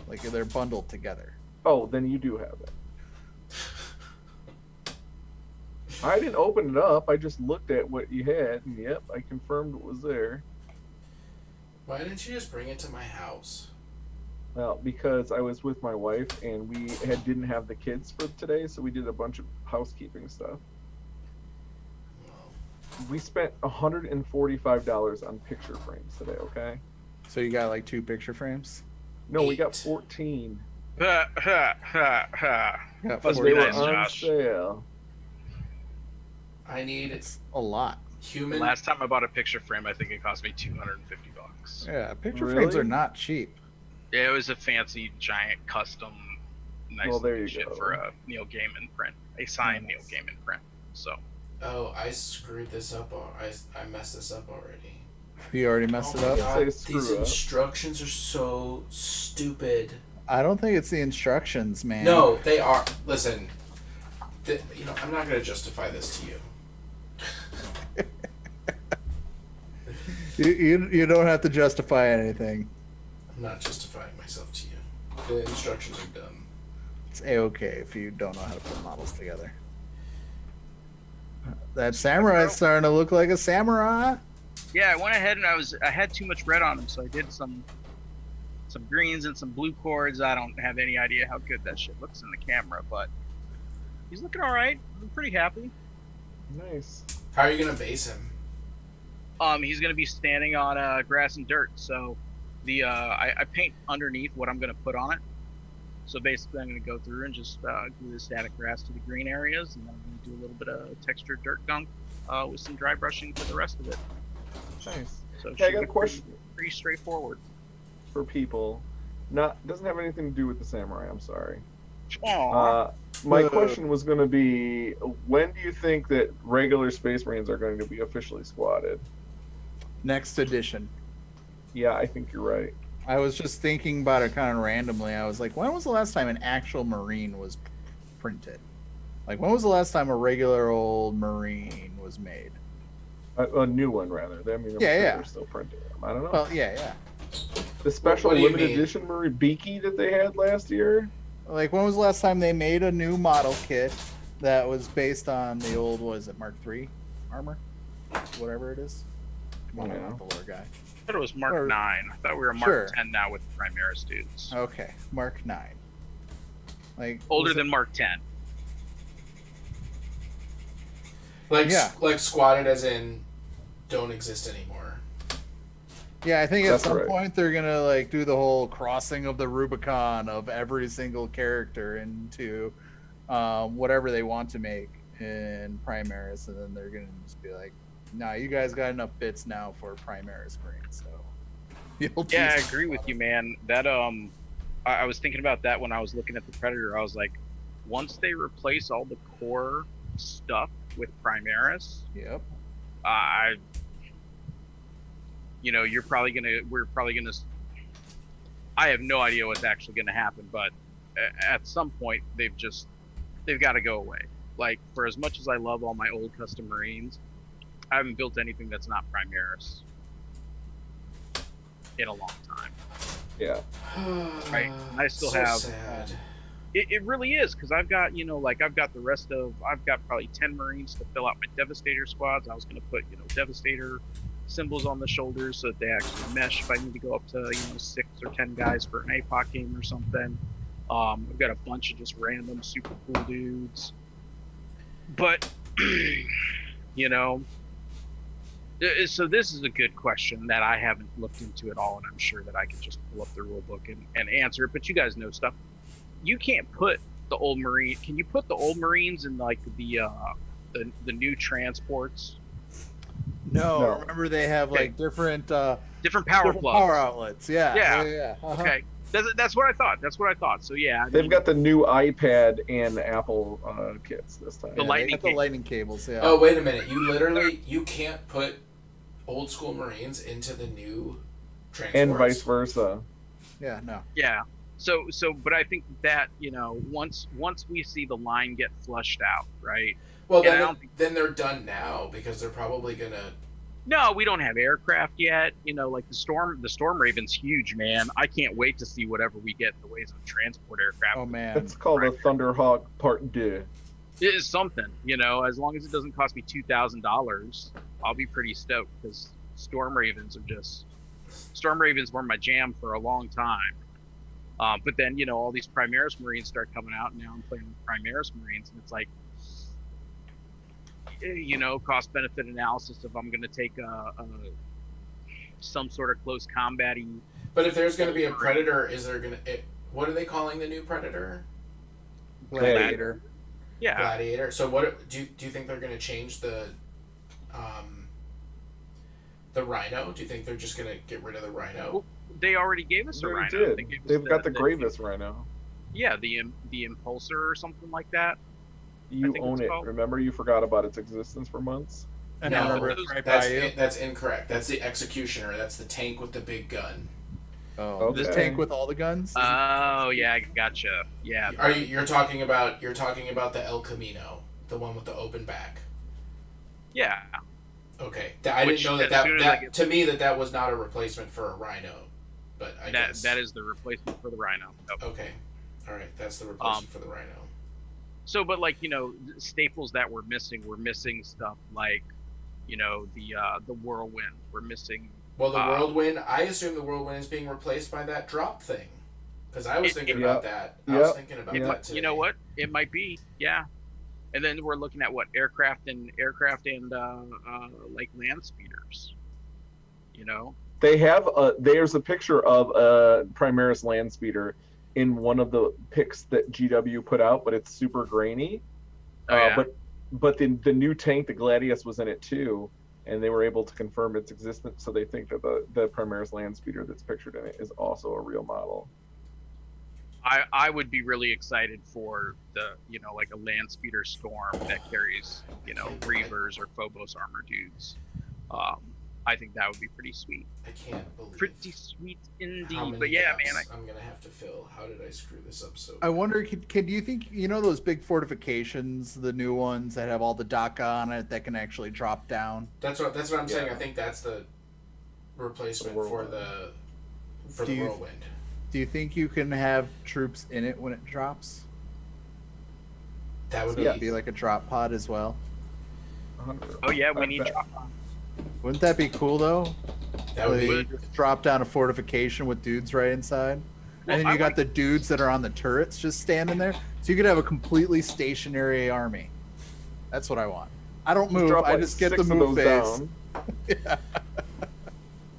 Like they're bundled together. Oh, then you do have it. I didn't open it up. I just looked at what you had, and yep, I confirmed what was there. Why didn't you just bring it to my house? Well, because I was with my wife and we didn't have the kids for today, so we did a bunch of housekeeping stuff. Well, We spent $145 on picture frames today. Okay? So you got like 2 picture frames. No, we got 8. 14. Ha ha ha ha. You got Must 40. be They were nice, on Josh. sale. I need It's a lot. human. Last time I bought a picture frame, I think it cost me $250. Yeah, picture frames Really? are not cheap. Yeah, it was a fancy, giant, custom, nice Well, there looking you shit go. for a Neil Gaiman print, a signed Nice. Neil Gaiman print. So Oh, I screwed this up. I messed this up already. You already messed it Oh my up. God, Say these screw up. instructions are so stupid. I don't think it's the instructions, man. No, they are. Listen, I'm not going to justify this to you. You don't have to justify anything. I'm not justifying myself to you. The instructions are dumb. It's a-okay if you don't know how to put models together. That samurai's starting to look like a samurai. yeah, I went ahead and I had too much red on him, so I did some greens and some blue chords. I don't have any idea how good that shit looks in the camera, but he's looking all right. I'm pretty happy. Nice. How are you going to base him? He's gonna be standing on grass and dirt, so the I paint underneath what I'm gonna put on it, So basically, I'm going to go through and just glue the static grass to the green areas, and then I'm going to do a little bit of textured dirt gunk with some dry brushing for the rest of it. Nice. So it Hey, I should got be a question pretty straightforward. for people. Doesn't have anything to do with the samurai. I'm sorry. Aww. My question was going to be, when do you think that regular Space Marines are going to be officially squatted? Next edition. Yeah, I think you're right. I was just thinking about it kind of randomly. I was like, when was the last time an actual Marine was printed? Like, when was the last time a regular old Marine was made? A new one, rather. I mean, I'm sure Yeah. they're still printing them. I don't know. Well, yeah. The special What do you limited mean? edition Marine Beaky that they had last year? Like, when was the last time they made a new model kit that was based on the old, what is it, Mark III armor? Whatever it is. Well, I'm Yeah. not the lore guy. I thought it was Mark Or- 9. I thought we were Mark Sure. 10 now with the Primaris dudes. Okay, Mark 9. Like, Older was it- than Mark 10. Yeah. Like squatted as in don't exist anymore. Yeah, I think at That's some right. point they're gonna like do the whole crossing of the Rubicon of every single character into whatever they want to make in Primaris, and then they're gonna just be like, "Nah, you guys got enough bits now for Primaris Marines." So you'll Yeah, I just- agree with you, man. That I was thinking about that when I was looking at the Predator. I was like, once they replace all the core stuff with Primaris, Yep. we're probably gonna. I have no idea what's actually gonna happen, but at some point they've got to go away. Like, for as much as I love all my old custom Marines, I haven't built anything that's not Primaris in a long time. Yeah. Right. I still So have- sad. It really is, because I've got I've got probably 10 Marines to fill out my Devastator squads. I was going to put Devastator symbols on the shoulders so that they actually mesh if I need to go up to 6 or 10 guys for an APOC game or something. I've got a bunch of just random super cool dudes, but so this is a good question that I haven't looked into at all, and I'm sure that I could just pull up the rule book and answer it. But you guys know stuff. You can't put the old Marine. Can you put the old Marines in like the new transports? No, No. remember they have Okay. like different Different power different plugs. power outlets. Yeah. Yeah. Uh-huh. Okay, that's what I thought. So yeah, I They've mean, got the new iPad and Apple kits this time. The Yeah, lightning they got the cable. lightning cables. Yeah. Oh wait a minute! You can't put old school Marines into the new transports. And vice versa. Yeah. No. yeah. So, but I think that once we see the line get flushed out, right? Well, Yeah, I then, don't think- then they're done now because they're probably gonna. No, we don't have aircraft yet. Like the Storm Raven's huge, man. I can't wait to see whatever we get in the ways of transport aircraft. Oh man. It's called a Thunderhawk Part 2. It is something, as long as it doesn't cost me $2,000, I'll be pretty stoked, because Storm Ravens were my jam for a long time. But then, all these Primaris Marines start coming out, and now I'm playing with Primaris Marines, and it's like, cost benefit analysis if I'm going to take some sort of close combating. But if there's gonna be a Predator, is there gonna? What are they calling the new Predator? Gladiator. Yeah, Gladiator. So what do you think they're gonna change the Rhino? Do you think they're just gonna get rid of the Rhino? they already gave us They a already Rhino. did. They gave us They've got the Gravis Rhino. Yeah, the Impulsor or something like that. You think own it's it. called. Remember, you forgot about its existence for months? And No, I remember those- it's right That's by you. that's incorrect. That's the Executioner. That's the tank with the big gun. Oh, this Okay. tank with all the guns. Oh yeah, I gotcha. Yeah, You're talking about the El Camino, the one with the open back. yeah. Okay, I Which, didn't know as soon as I that get- to me that was not a replacement for a Rhino, but I guess That is the replacement for the Rhino. Yep. okay. All right, that's the replacement for the Rhino. So, but staples that we're missing stuff like, the Whirlwind. We're missing. Well, the Whirlwind, I assume the Whirlwind is being replaced by that drop thing, because I was thinking about that. I was thinking about that today. You know what? It might be. Yeah. And then we're looking at what aircraft and like land speeders. They have there's a picture of a Primaris land speeder, in one of the pics that GW put out, but it's super grainy. Oh, yeah. But the new tank, the Gladius, was in it too, and they were able to confirm its existence. So they think that the Primaris land speeder that's pictured in it is also a real model. I would be really excited for the, like a land speeder storm that carries, Reavers or Phobos armor dudes. I think that would be pretty sweet. I can't believe. Pretty sweet how indeed. many But yeah, gaps man. I'm gonna have to fill. How did I screw this up so? I wonder, can you think, those big fortifications, the new ones that have all the DACA on it that can actually drop down? That's what I'm saying. Yeah. I think that's the replacement The for whirlwind. the whirlwind. Do you think you can have troops in it when it drops? That would It'd be like a drop pod as well. 100%. Oh yeah, we I need bet. drop on. Wouldn't that be cool though? that would They be. just drop down a fortification with dudes right inside. Well, And then I you got like- the dudes that are on the turrets just standing there. So you could have a completely stationary army. That's what I want. I don't move. Drop, I like, just get the 6 of move those phase. down. Yeah.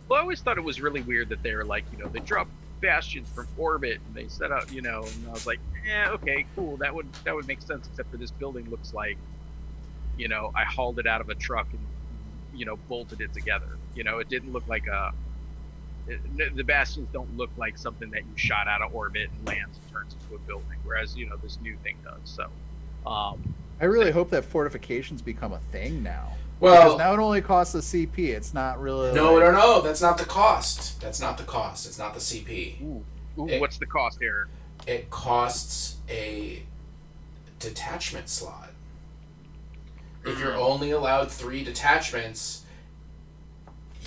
Well, I always thought it was really weird that they were like, they drop bastions from orbit and they set up, and I was like, okay, cool. That would make sense, except for this building looks like, I hauled it out of a truck and, bolted it together. It didn't look like the bastions don't look like something that you shot out of orbit and lands and turns into a building, whereas, this new thing does. So, I really hope that fortifications become a thing now. Well, Because now it only costs a CP. It's not really. no, like- no. That's not the cost. That's not the cost. It's not the CP. ooh, It- what's the cost here? It costs a detachment slot. If you're only allowed 3 detachments,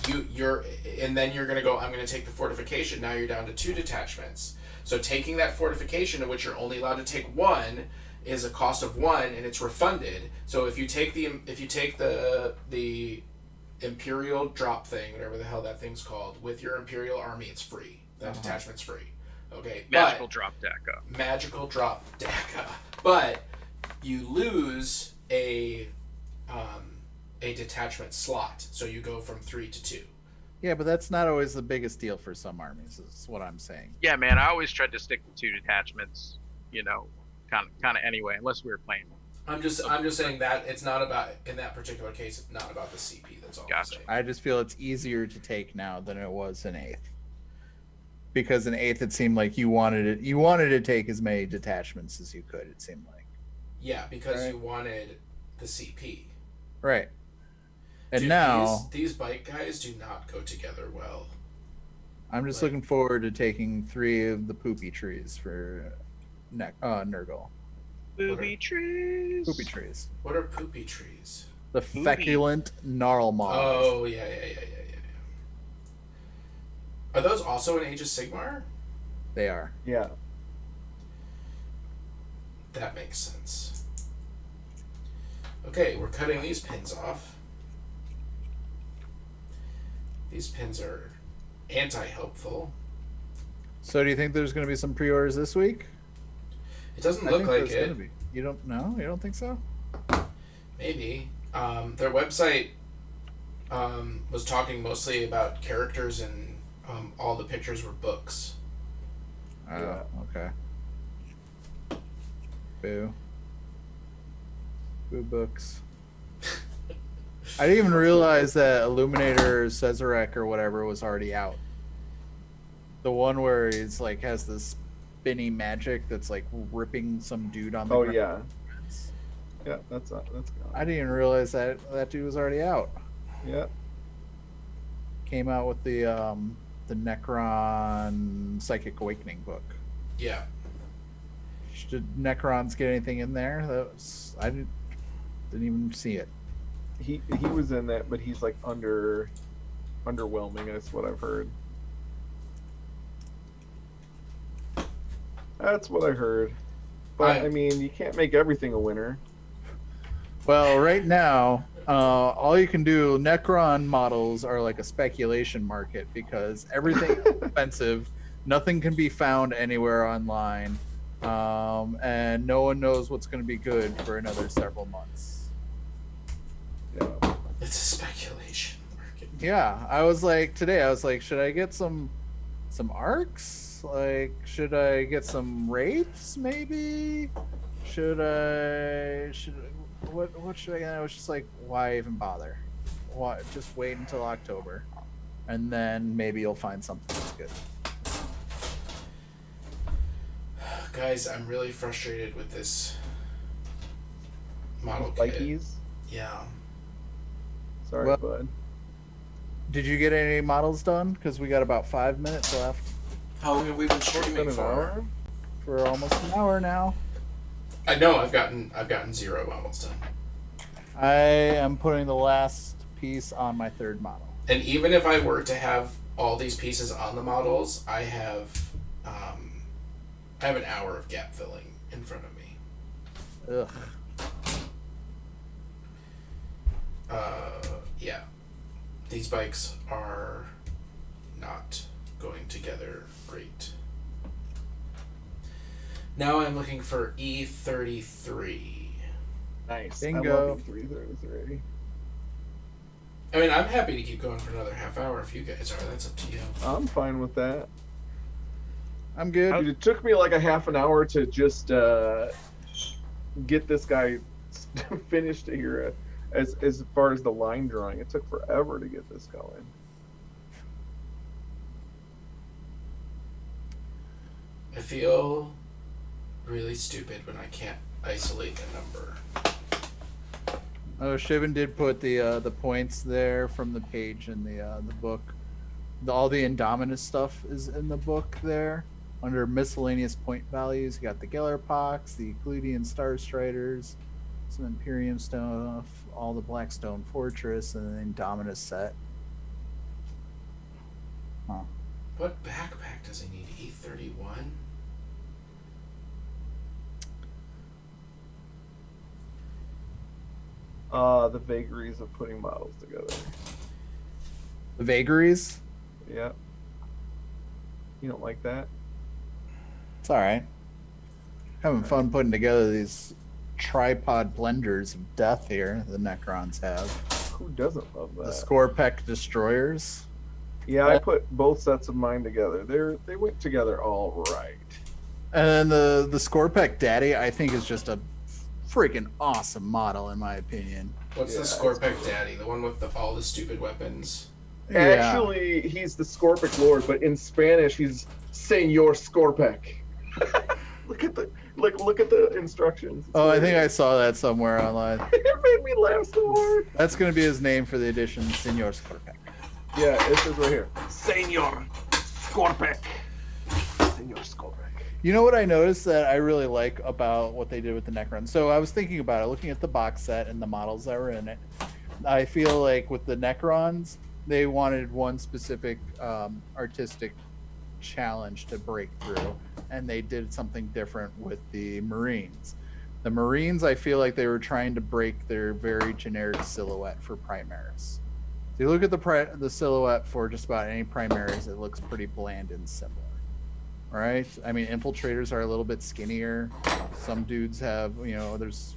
and then you're gonna go, I'm gonna take the fortification. Now you're down to 2 detachments. So taking that fortification, of which you're only allowed to take 1, is a cost of 1, and it's refunded. So if you take the Imperial drop thing, whatever the hell that thing's called, with your Imperial army, it's free. That detachment's free. Okay. Magical but, drop DACA. magical drop DACA. But you lose a detachment slot, so you go from 3 to 2. Yeah, but that's not always the biggest deal for some armies. Is what I'm saying. Yeah, man. I always tried to stick to 2 detachments. Kind of anyway, unless we were playing. I'm just saying that it's not about, in that particular case, it's not about the CP. That's all Gotcha. I'm saying. I just feel it's easier to take now than it was in 8th. Because in 8th it seemed like you wanted to take as many detachments as you could. It seemed like. Yeah, because Right. you wanted the CP. Right. And Dude, now these bike guys do not go together well. I'm just like- looking forward to taking 3 of the poopy trees for Nurgle. Booby trees. Poopy trees. What are poopy trees? The feculent gnarlmaw. Oh yeah. Are those also in Age of Sigmar? They are. Yeah. That makes sense. Okay, we're cutting these pins off. These pins are anti-helpful. So do you think there's going to be some pre-orders this week? It doesn't I look think like there's it. gonna be. You don't know? You don't think so? Maybe. Their website was talking mostly about characters, and all the pictures were books. Oh, Yeah. okay. Boo. Boo books. I didn't even realize that Illuminator Cesarek or whatever was already out. The one where he's like has this spinny magic that's like ripping some dude on the Oh ground. yeah. Yeah, that's gone. I didn't even realize that dude was already out. Yeah. Came out with the Necron Psychic Awakening book. Yeah. Did Necrons get anything in there? I didn't even see it. He was in that, but he's like underwhelming. That's what I've heard. That's what I heard. But I mean, you can't make everything a winner. Well, right now, all you can do, Necron models are like a speculation market because everything's expensive. Nothing can be found anywhere online. And no one knows what's going to be good for another several months. Yeah. It's a speculation market. Yeah, I was like, today, I was like, should I get some some arcs. Like, should I get some wraiths? Maybe. What should I get? I was just like, why even bother? Why just wait until October, and then maybe you'll find something that's good. Guys, I'm really frustrated with this model kit. Spikies. Yeah. Sorry, Well- bud. Did you get any models done? Because we got about 5 minutes left. How long have we been streaming Been an for? hour? For almost an hour now. I know I've gotten 0 models done. I am putting the last piece on my third model. And even if I were to have all these pieces on the models, I have an hour of gap filling in front of me. Ugh. Yeah. These bikes are not going together great. Now I'm looking for E33. Nice. Bingo. I love E333. I mean, I'm happy to keep going for another half hour if you guys are. That's up to you. I'm fine with that. I'm good. Dude, it took me like a half an hour to just get this guy finished here. As far as the line drawing, it took forever to get this going. I feel really stupid when I can't isolate a number. Oh, Shivan did put the points there from the page in the book. All the Indominus stuff is in the book there. Under miscellaneous point values, you got the Gellerpox, the Euclidean Star Striders, some Imperium stuff, all the Blackstone Fortress, and the Indominus set. Huh. What backpack does he need? E31? The vagaries of putting models together. The Vagaries? Yeah. You don't like that? It's alright. Having fun putting together these tripod blenders of death here the Necrons have. Who doesn't love The that? Scorpec Destroyers. Yeah, I put both sets of mine together. They went together all right. And then the Scorpec Daddy, I think, is just a freaking awesome model, in my opinion. What's Yeah, the Scorpec Daddy? The one with all the stupid weapons? Yeah. Actually, he's the Scorpic Lord, but in Spanish, he's Señor Scorpec. look at the instructions. It's Oh, I think I hilarious. saw that somewhere online. It made me laugh so hard. That's going to be his name for the edition, Senor Scorpec. Yeah, it says right here, Señor Scorpec. Señor Scorpec. You know what I noticed that I really like about what they did with the Necron? So I was thinking about it, looking at the box set and the models that were in it. I feel like with the Necrons, they wanted one specific artistic challenge to break through, and they did something different with the Marines. The Marines, I feel like they were trying to break their very generic silhouette for Primaris. If you look at the silhouette for just about any Primaris, it looks pretty bland and similar. Right? I mean, infiltrators are a little bit skinnier. Some dudes have, there's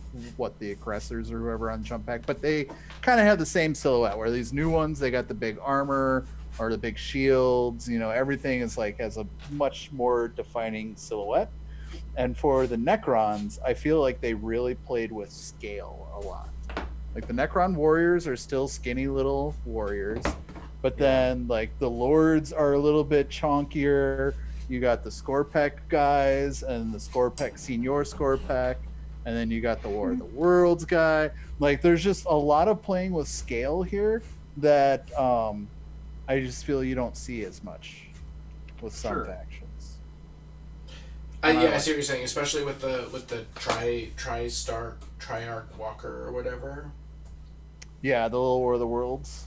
the aggressors or whoever on jump pack, but they kind of have the same silhouette. Where these new ones, they got the big armor or the big shields. Everything is has a much more defining silhouette. And for the Necrons, I feel like they really played with scale a lot. Like the Necron warriors are still skinny little warriors, but then the lords are a little bit chonkier. You got the Scorpec guys and the Scorpec Senior Scorpec, and then you got the War of the Worlds guy. There's just a lot of playing with scale here that I just feel you don't see as much with some Sure. factions. I see what you're saying, especially with the Triarch Walker or whatever. Yeah, the little War of the Worlds.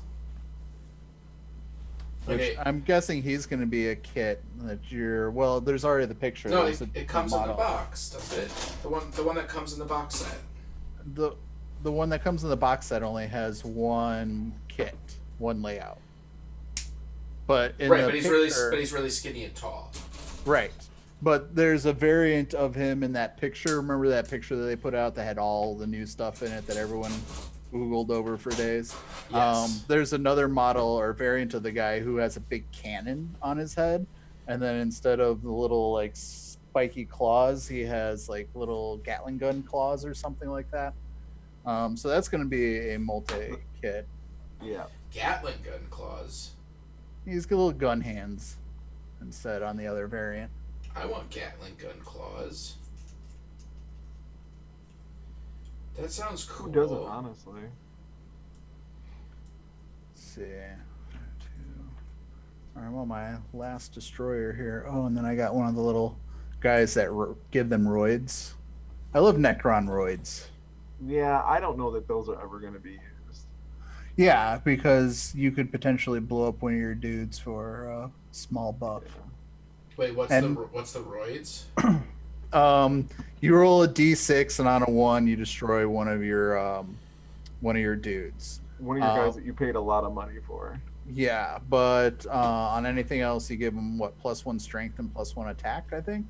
Which Okay. I'm guessing he's going to be a kit that there's already the picture. No, There's it a comes in the model. box, does it? The one that comes in the box set. The one that comes in the box set only has one kit, one layout. But in Right, the but he's picture, really skinny and tall. right. But there's a variant of him in that picture. Remember that picture that they put out that had all the new stuff in it that everyone Googled over for days? Yes. There's another model or variant of the guy who has a big cannon on his head, and then instead of the little like spiky claws, he has like little Gatling gun claws or something like that. So that's going to be a multi kit. Yeah. Gatling gun claws. He's got little gun hands instead on the other variant. I want Gatling gun claws. That sounds cool. Who doesn't, honestly? Let's see. All right, I'm on my last destroyer here. Oh, and then I got one of the little guys that give them roids. I love Necron roids. Yeah, I don't know that those are ever going to be used. Yeah, because you could potentially blow up one of your dudes for a small buff. Wait, what's And- the roids? You roll a d6, and on a 1, you destroy one of your dudes. One of your guys that you paid a lot of money for. Yeah, but on anything else, you give them what, +1 strength and +1 attack, I think,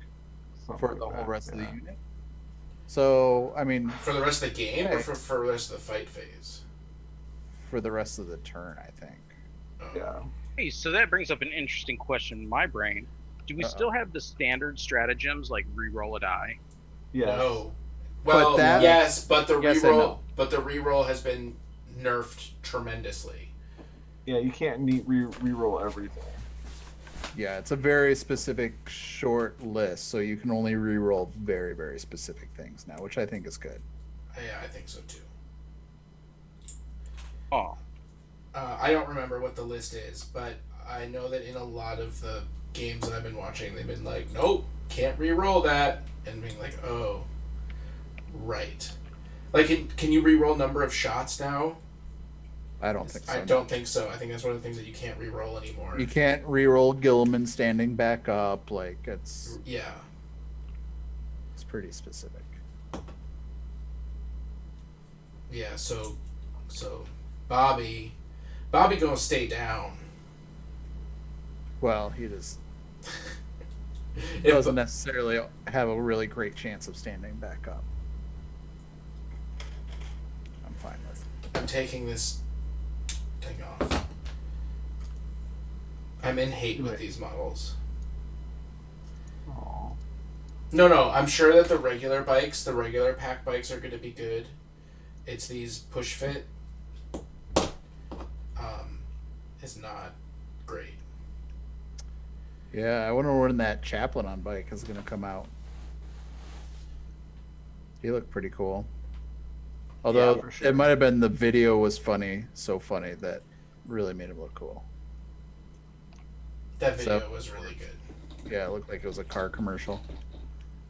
Something for like the whole that, rest of the yeah. unit. So, I mean, For the rest of the game or Hey. for the rest of the fight phase? for the rest of the turn, I think. Oh. Yeah. Hey, so that brings up an interesting question in my brain. Do we Uh-oh. still have the standard stratagems like re-roll a die? Yes. No. Well, that- yes, but the Yes and reroll, no. but the reroll has been nerfed tremendously. Yeah, you can't re-roll everything. Yeah, it's a very specific short list, so you can only re-roll very, very specific things now, which I think is good. Yeah, I think so too. Oh, I don't remember what the list is, but I know that in a lot of the games that I've been watching, they've been like, nope, can't re-roll that, and being like, oh, right. Like, can you re-roll number of shots now? I don't think so. I don't think so. I think that's one of the things that you can't re-roll anymore. You can't re-roll Gilliman standing back up. Like, it's Yeah. pretty specific. Yeah, so Bobby gonna stay down. Well, he just If- doesn't necessarily have a really great chance of standing back up. I'm fine with it. I'm taking this thing off. I'm in hate with Right. these models. Aw. No, I'm sure that the regular pack bikes are going to be good. It's these push fit. Is not great. Yeah, I wonder when that Chaplain on bike is going to come out. He looked pretty cool. Although for sure. it might have been the video was funny, so funny that really made him look cool. That video So- was really good. Yeah, it looked like it was a car commercial.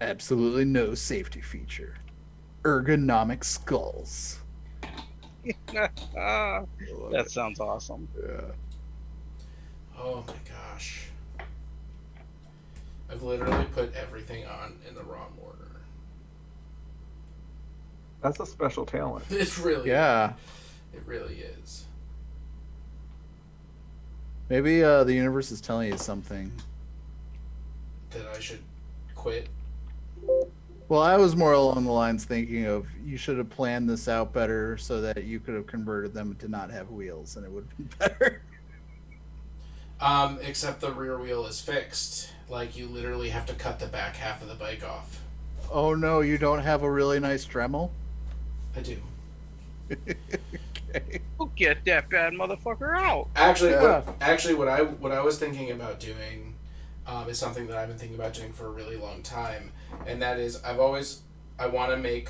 Absolutely no safety feature. Ergonomic skulls. that sounds awesome. Yeah. Oh my gosh. I've literally put everything on in the wrong order. That's a special talent. It really Yeah. It really is. Maybe the universe is telling you something. That I should quit. Well, I was more along the lines thinking of you should have planned this out better so that you could have converted them to not have wheels and it would have been better. Except the rear wheel is fixed. Like, you literally have to cut the back half of the bike off. Oh no, you don't have a really nice Dremel? I do. Okay. We'll get that bad motherfucker out. Actually, Yeah. what I was thinking about doing is something that I've been thinking about doing for a really long time, and that is I want to make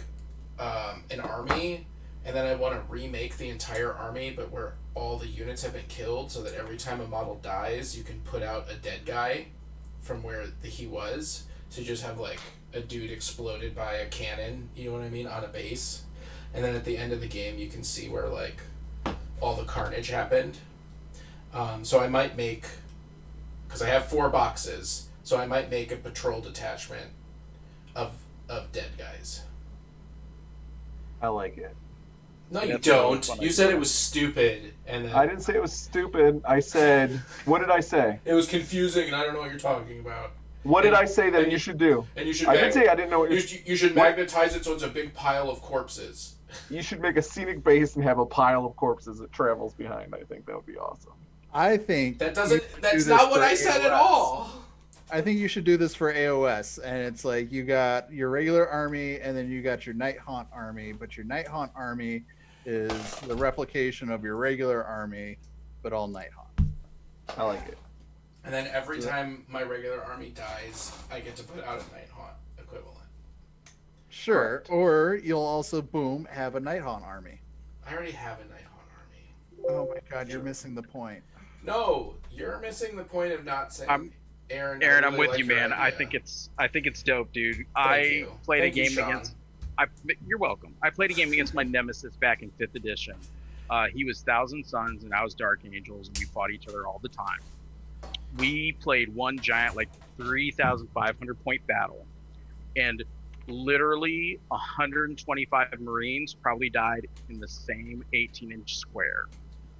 an army, and then I want to remake the entire army, but where all the units have been killed, so that every time a model dies, you can put out a dead guy from where he was. So you just have like a dude exploded by a cannon, you know what I mean, on a base, and then at the end of the game, you can see where like all the carnage happened. So I might make, because I have 4 boxes, so I might make a patrol detachment of dead guys. I like it. No, you That's a really don't. fun You said idea. it was stupid, and then I didn't say it was stupid. I said, what did I say? it was confusing, and I don't know what you're talking about. What did I say that and you should do? And you should I didn't say I didn't know what you should What? magnetize it so it's a big pile of corpses. You should make a scenic base and have a pile of corpses that travels behind. I think that would be awesome. I think That you doesn't. should do That's this not what for I said at AOS. all. I think you should do this for AOS, and it's like you got your regular army, and then you got your Night Haunt army. But your Night Haunt army is the replication of your regular army, but all Night Haunt. I like it. And then every time my regular army dies, I get to put out a Night Haunt equivalent. Sure. Correct. Or you'll also have a Night Haunt army. I already have a Night Haunt army. Oh my God, you're missing the point. No, you're missing the point of not saying. Aaron, Aaron, I I'm really with like you, your man. I idea. think it's dope, dude. Thank I you. played Thank a you, game Sean. against. You're welcome. I played a game against my nemesis back in 5th edition. He was Thousand Suns and I was Dark Angels, and we fought each other all the time. We played one giant, like 3,500 point battle, and literally 125 Marines probably died in the same 18-inch square.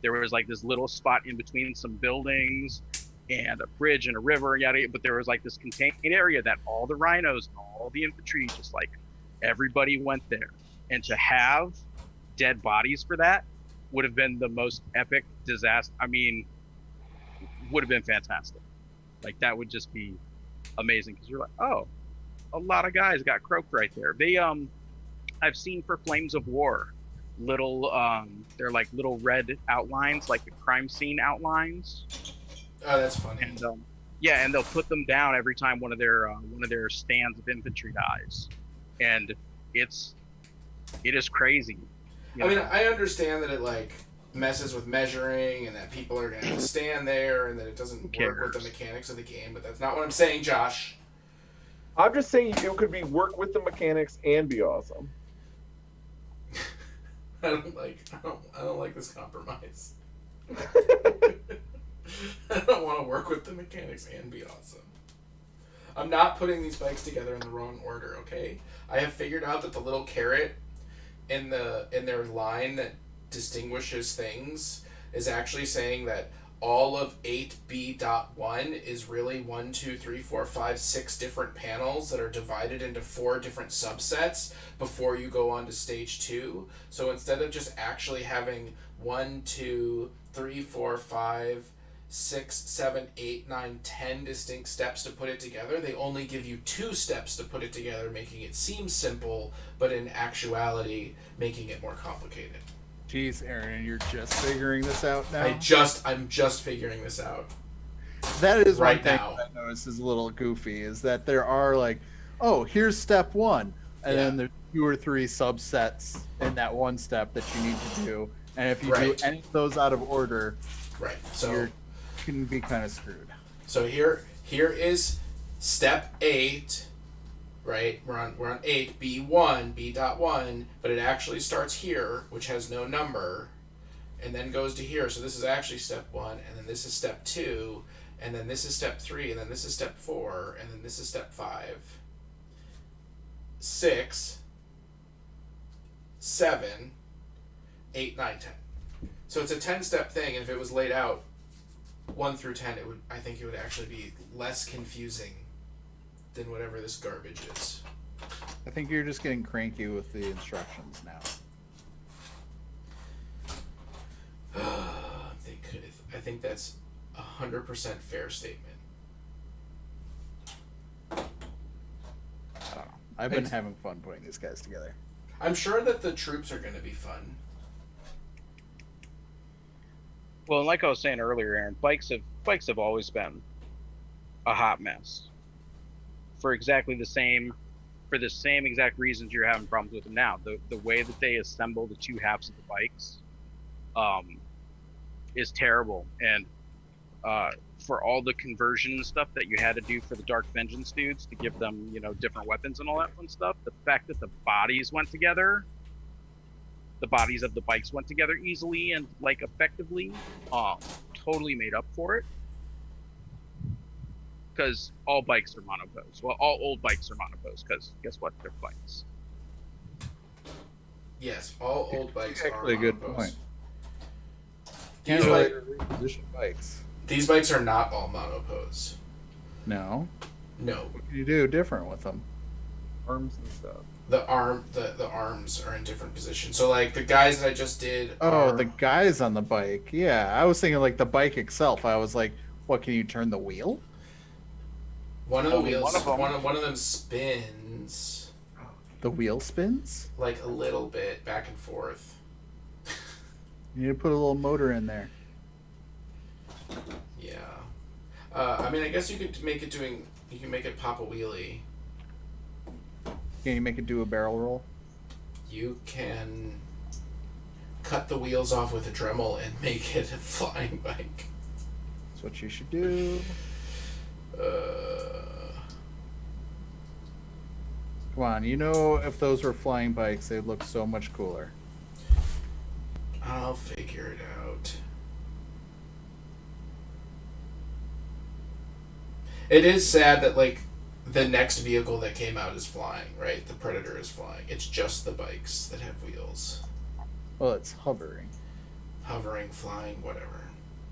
There was like this little spot in between some buildings and a bridge and a river, yada, but there was like this contained area that all the rhinos and all the infantry, just like everybody went there. And to have dead bodies for that would have been the most epic disaster. I mean, would have been fantastic. Like that would just be amazing, because you're like, oh, a lot of guys got croaked right there. They I've seen for Flames of War little they're like little red outlines, like the crime scene outlines. Oh, that's funny. And yeah, and they'll put them down every time one of their stands of infantry dies, and it is crazy. I mean, I understand that it like messes with measuring and that people are going to stand there and that it doesn't work with the mechanics of the game, but that's not what I'm saying, Josh. I'm just saying it could be work with the mechanics and be awesome. I don't like this compromise. I don't want to work with the mechanics and be awesome. I'm not putting these bikes together in the wrong order, okay? I have figured out that the little carrot in their line that distinguishes things is actually saying that all of 8B.1 is really 1, 2, 3, 4, 5, 6 different panels that are divided into 4 different subsets before you go on to stage 2. So instead of just actually having 1, 2, 3, 4, 5, 6, 7, 8, 9, 10 distinct steps to put it together. They only give you 2 steps to put it together, making it seem simple, but in actuality, making it more complicated. Jeez, Aaron, you're just figuring this out now? I'm just figuring this out. That is right one thing now. I notice is a little goofy, is that there are like, oh, here's step 1, and then there's 2 or 3 subsets in that one step that you need to do. And if you do any of those out of order, right, so you can be kind of screwed. So here is step 8, right? We're on 8, B1, B.1, but it actually starts here, which has no number, and then goes to here. So this is actually step 1, and then this is step 2, and then this is step 3, and then this is step 4, and then this is step 5, 6, 7, 8, 9, 10. So it's a 10-step thing, and if it was laid out 1 through 10, I think it would actually be less confusing than whatever this garbage is. I think you're just getting cranky with the instructions now. I think that's 100% fair statement. I don't know. I've been having fun putting these guys together. I'm sure that the troops are going to be fun. Well, like I was saying earlier, Aaron, bikes have always been a hot mess. For the same exact reasons you're having problems with them now. The way that they assemble the 2 halves of the bikes is terrible. And for all the conversion and stuff that you had to do for the Dark Vengeance dudes to give them, different weapons and all that fun stuff, the fact that the bodies went together, the bodies of the bikes went together easily and effectively, totally made up for it. Because all bikes are monopose. Well, all old bikes are monopose, because guess what? They're bikes. Yes, all old bikes That's are actually a good monopose. point. These, Can't really like, reposition bikes. these bikes are not all monopose. No. No. What can you do different with them? Arms and stuff. The arms are in different positions. So like the guys that I just did Oh, are, the guys on the bike. Yeah, I was thinking like the bike itself. I was like, what, can you turn the wheel? One of the Only wheels, one of 'em. one of them spins The wheel spins? like a little bit back and forth. You need to put a little motor in there. Yeah. I mean, I guess you could make it doing. You can make it pop a wheelie. Can you make it do a barrel roll? You can cut the wheels off with a Dremel and make it a flying bike. That's what you should do. Come on, you know if those were flying bikes, they'd look so much cooler. I'll figure it out. It is sad that like the next vehicle that came out is flying, right? The Predator is flying. It's just the bikes that have wheels. Well, it's hovering. Hovering, flying, whatever.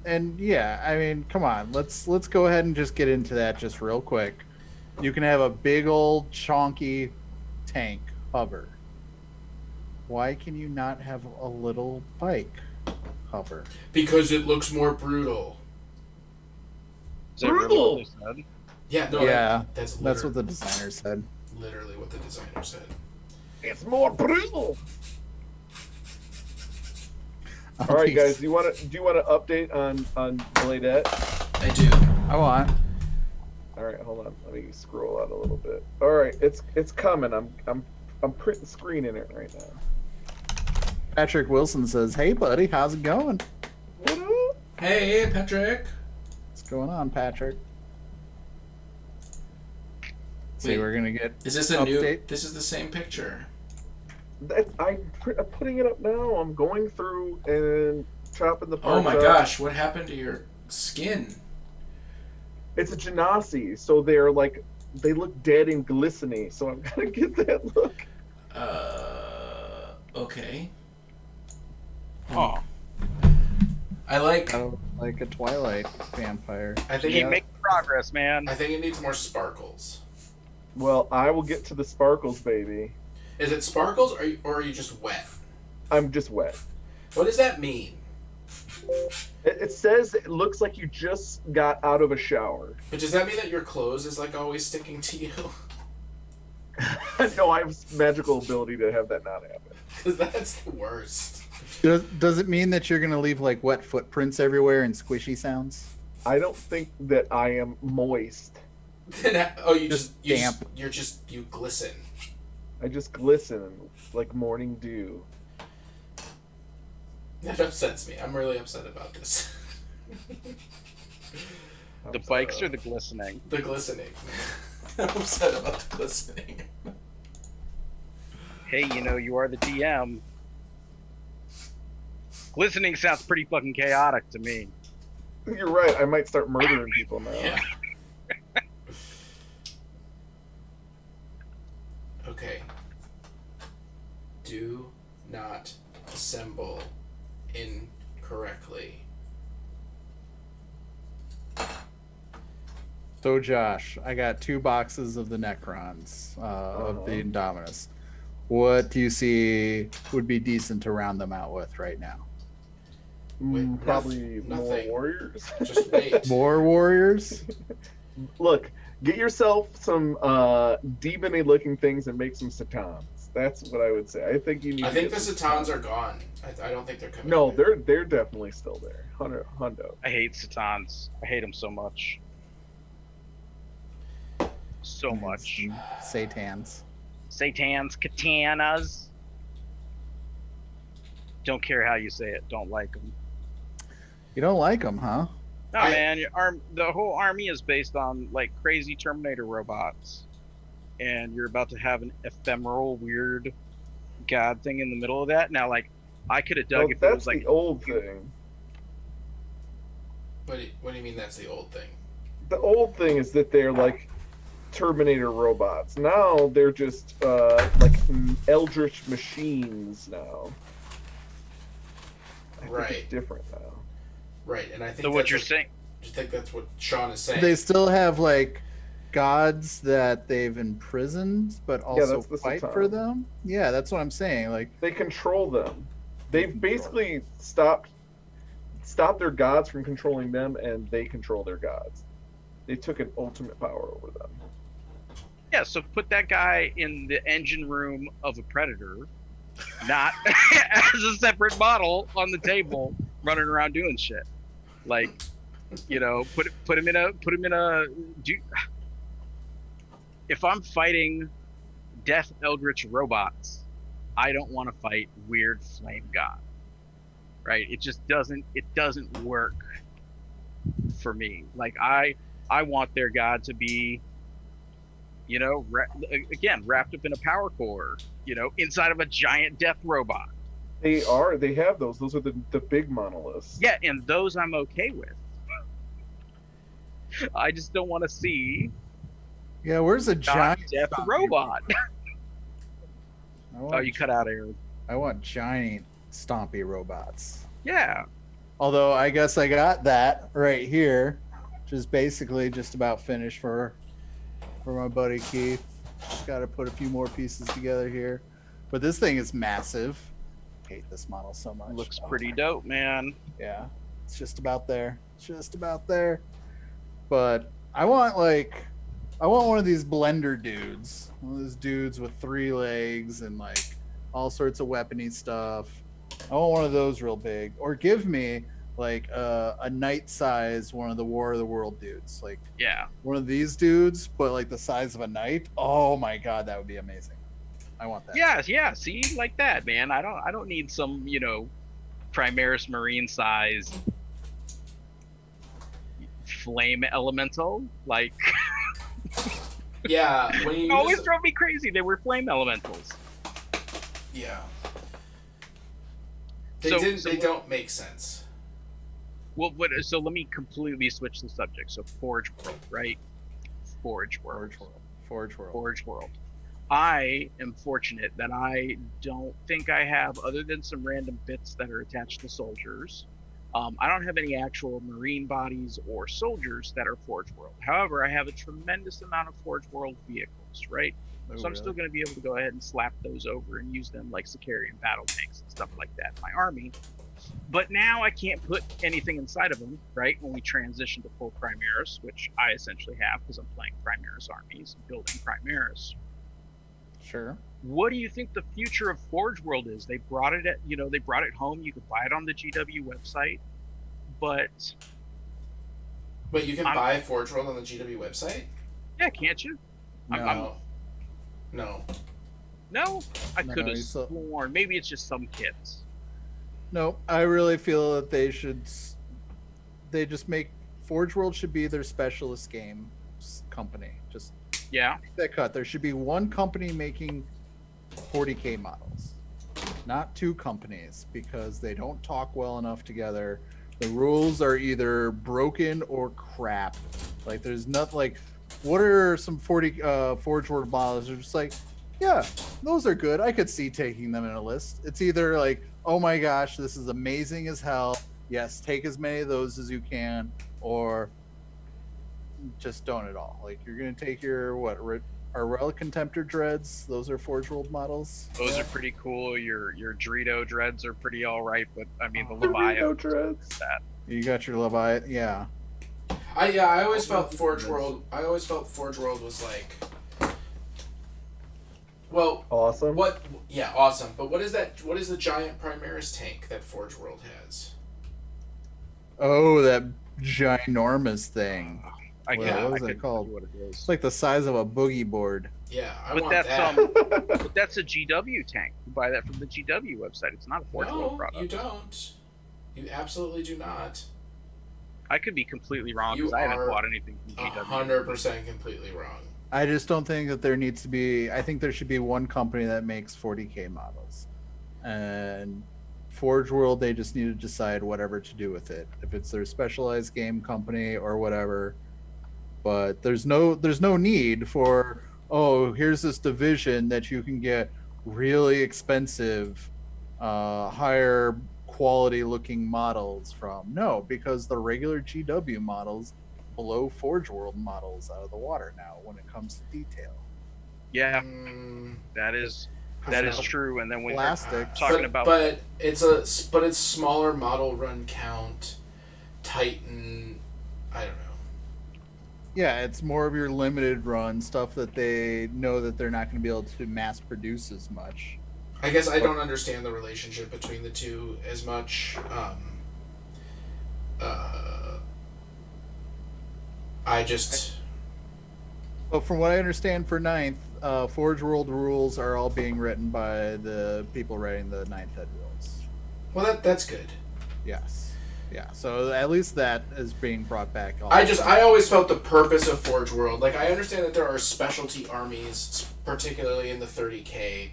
And yeah, I mean, come on, let's go ahead and just get into that just real quick. You can have a big old chonky tank hover. Why can you not have a little bike hover? Because it looks more brutal. Is that really what they said? Yeah, no, Yeah, that's what the designer said. literally what the designer said. It's more brutal. All right, guys. Do you want to update on Bladette? I do. I want. All right, hold on. Let me scroll out a little bit. All right, it's coming. I'm printing screen in it right now. Patrick Wilson says, "Hey, buddy, how's it going? What up? Hey, Patrick. What's going on, Patrick?" See, Wait, we're gonna get. Is this a new? Update? This is the same picture. I'm putting it up now. I'm going through and chopping the parts Oh my up. gosh, what happened to your skin? It's a Genasi, so they look dead and glistening. So I'm gonna get that look. Okay. Oh, I like. Like a Twilight vampire. I think keep it, making progress, man. I think it needs more sparkles. Well, I will get to the sparkles, baby. Is it sparkles or are you just wet? I'm just wet. What does that mean? It says it looks like you just got out of a shower. But does that mean that your clothes is like always sticking to you? No, I have magical ability to have that not happen. Because that's the worst. Does it mean that you're gonna leave like wet footprints everywhere and squishy sounds? I don't think that I am moist. Oh, you Just you damp. you glisten. I just glisten like morning dew. That upsets me. I'm really upset about this. The bikes or the glistening? The glistening. I'm upset about the glistening. Hey, you are the DM. Glistening sounds pretty fucking chaotic to me. You're right. I might start murdering people now. Yeah. Okay. Do not assemble incorrectly. So Josh, I got 2 boxes of the Necrons, of the Indominus. What do you see would be decent to round them out with right now? Wait, Probably more nothing. warriors. Just wait. More warriors? Look, get yourself some demony looking things and make some satans. That's what I would say. I think you need. I to think get the some Satans are gone. I don't think they're coming. No, back. they're definitely still there. Hundo. I hate Satans. I hate them so much. So much. Satans. Satans, katanas. Don't care how you say it. Don't like them. You don't like them, huh? No, I- man. The whole army is based on like crazy Terminator robots, and you're about to have an ephemeral, weird god thing in the middle of that. Now, like, I could have dug Well, if it that's was like the old thing. What do you mean that's the old thing? The old thing is that they're like Terminator robots. Now they're just like eldritch machines now. I think Right. it's different now. Right, and I think so. What that's you're what- saying? I think that's what Sean is saying. They still have like gods that they've imprisoned, but also that's the fight Satan. for them. Yeah, that's what I'm saying. Like, They control them. They've basically stopped their gods from controlling them, and they control their gods. they took an ultimate power over them. Yeah, so put that guy in the engine room of a Predator, not as a separate model on the table, running around doing shit. Like, put him in a. If I'm fighting Death Eldritch robots, I don't want to fight weird flame god. Right? It just doesn't work for me. Like I want their god to be, wrapped up in a power core, inside of a giant death robot. They have those. Those are the big monoliths. Yeah, and those I'm okay with. I just don't want to see Yeah, where's a giant death zombie robot? I want, Oh, you cut out, Aaron. I want giant stompy robots. Yeah. Although I guess I got that right here, which is basically just about finished for my buddy Keith. Just got to put a few more pieces together here. But this thing is massive. Hate this model so much. Looks Oh pretty my- dope, man. Yeah, it's just about there. Just about there. But I want one of these blender dudes. One of those dudes with 3 legs and like all sorts of weapony stuff. I want one of those real big. Or give me like a knight size one of the War of the World dudes. Like Yeah. one of these dudes, but like the size of a knight. Oh my god, that would be amazing. I want that. Yeah. See, like that, man. I don't need some, Primaris Marine size flame elemental. Like, Yeah, when you it always use, drove me crazy. They were flame elementals. yeah, So- they don't make sense. Well, so let me completely switch the subject. So Forge World, right? Forge World. Forge World. Forge World. I am fortunate that I don't think I have, other than some random bits that are attached to soldiers, I don't have any actual marine bodies or soldiers that are Forge World. However, I have a tremendous amount of Forge World vehicles, right? Oh, So I'm still going to be able to go ahead and slap those over and use them like Sicarian battle tanks and stuff like that in my army. But now I can't put anything inside of them, right? When we transition to full Primaris, which I essentially have because I'm playing Primaris armies and building Primaris. Sure. What do you think the future of Forge World is? They brought it they brought it home. You could buy it on the GW website, but Wait, you can I'm- buy Forge World on the GW website? yeah, can't you? I'm- No. No. No, I No, could have you still- sworn. Maybe it's just some kits. No, I really feel that they just make Forge World should be their specialist game company. Just Yeah, make that cut. There should be one company making 40K models, not 2 companies, because they don't talk well enough together. The rules are either broken or crap. Like there's nothing like, what are some 40 Forge World models? They're just like, yeah, those are good. I could see taking them in a list. It's either like, oh my gosh, this is amazing as hell. Yes, take as many of those as you can, or just don't at all. Like you're gonna take your our Relic Contemptor dreads. Those are Forge World models. those Yeah. are pretty cool. Your Dorito dreads are pretty all right, but I mean the Dorito Leviathan. dreads. That You got your Leviathan. Yeah. I always felt Forge World. I always felt Forge World was like, well, Awesome. what? Yeah, awesome. But what is that? What is the giant Primaris tank that Forge World has? Oh, that ginormous thing. I What- can't. what I was it couldn't called? tell you what it is. It's like the size of a boogie board. Yeah, I But want that's that. but that's a GW tank. You buy that from the GW website. It's not a Forge World No, product. you don't. You absolutely do not. I could be completely wrong You because I haven't are bought anything from GW. 100% completely wrong. I just don't think that there needs to be. I think there should be one company that makes 40K models, and Forge World, they just need to decide whatever to do with it. If it's their specialized game company or whatever. But there's no need for, oh, here's this division that you can get really expensive, higher quality looking models from. No, because the regular GW models blow Forge World models out of the water now when it comes to detail. Yeah, Mm, that is no. true. And then when you're Plastic. talking but, about but it's smaller model run count. Titan, I don't know. Yeah, it's more of your limited run stuff that they know that they're not going to be able to mass produce as much. I guess I don't understand the relationship between the two as much. I just. But from what I understand for Ninth, Forge World rules are all being written by the people writing the Ninth Ed rules. Well, that's good. Yes. Yeah. So at least that is being brought back. I always felt the purpose of Forge World. Like, I understand that there are specialty armies, particularly in the 30K,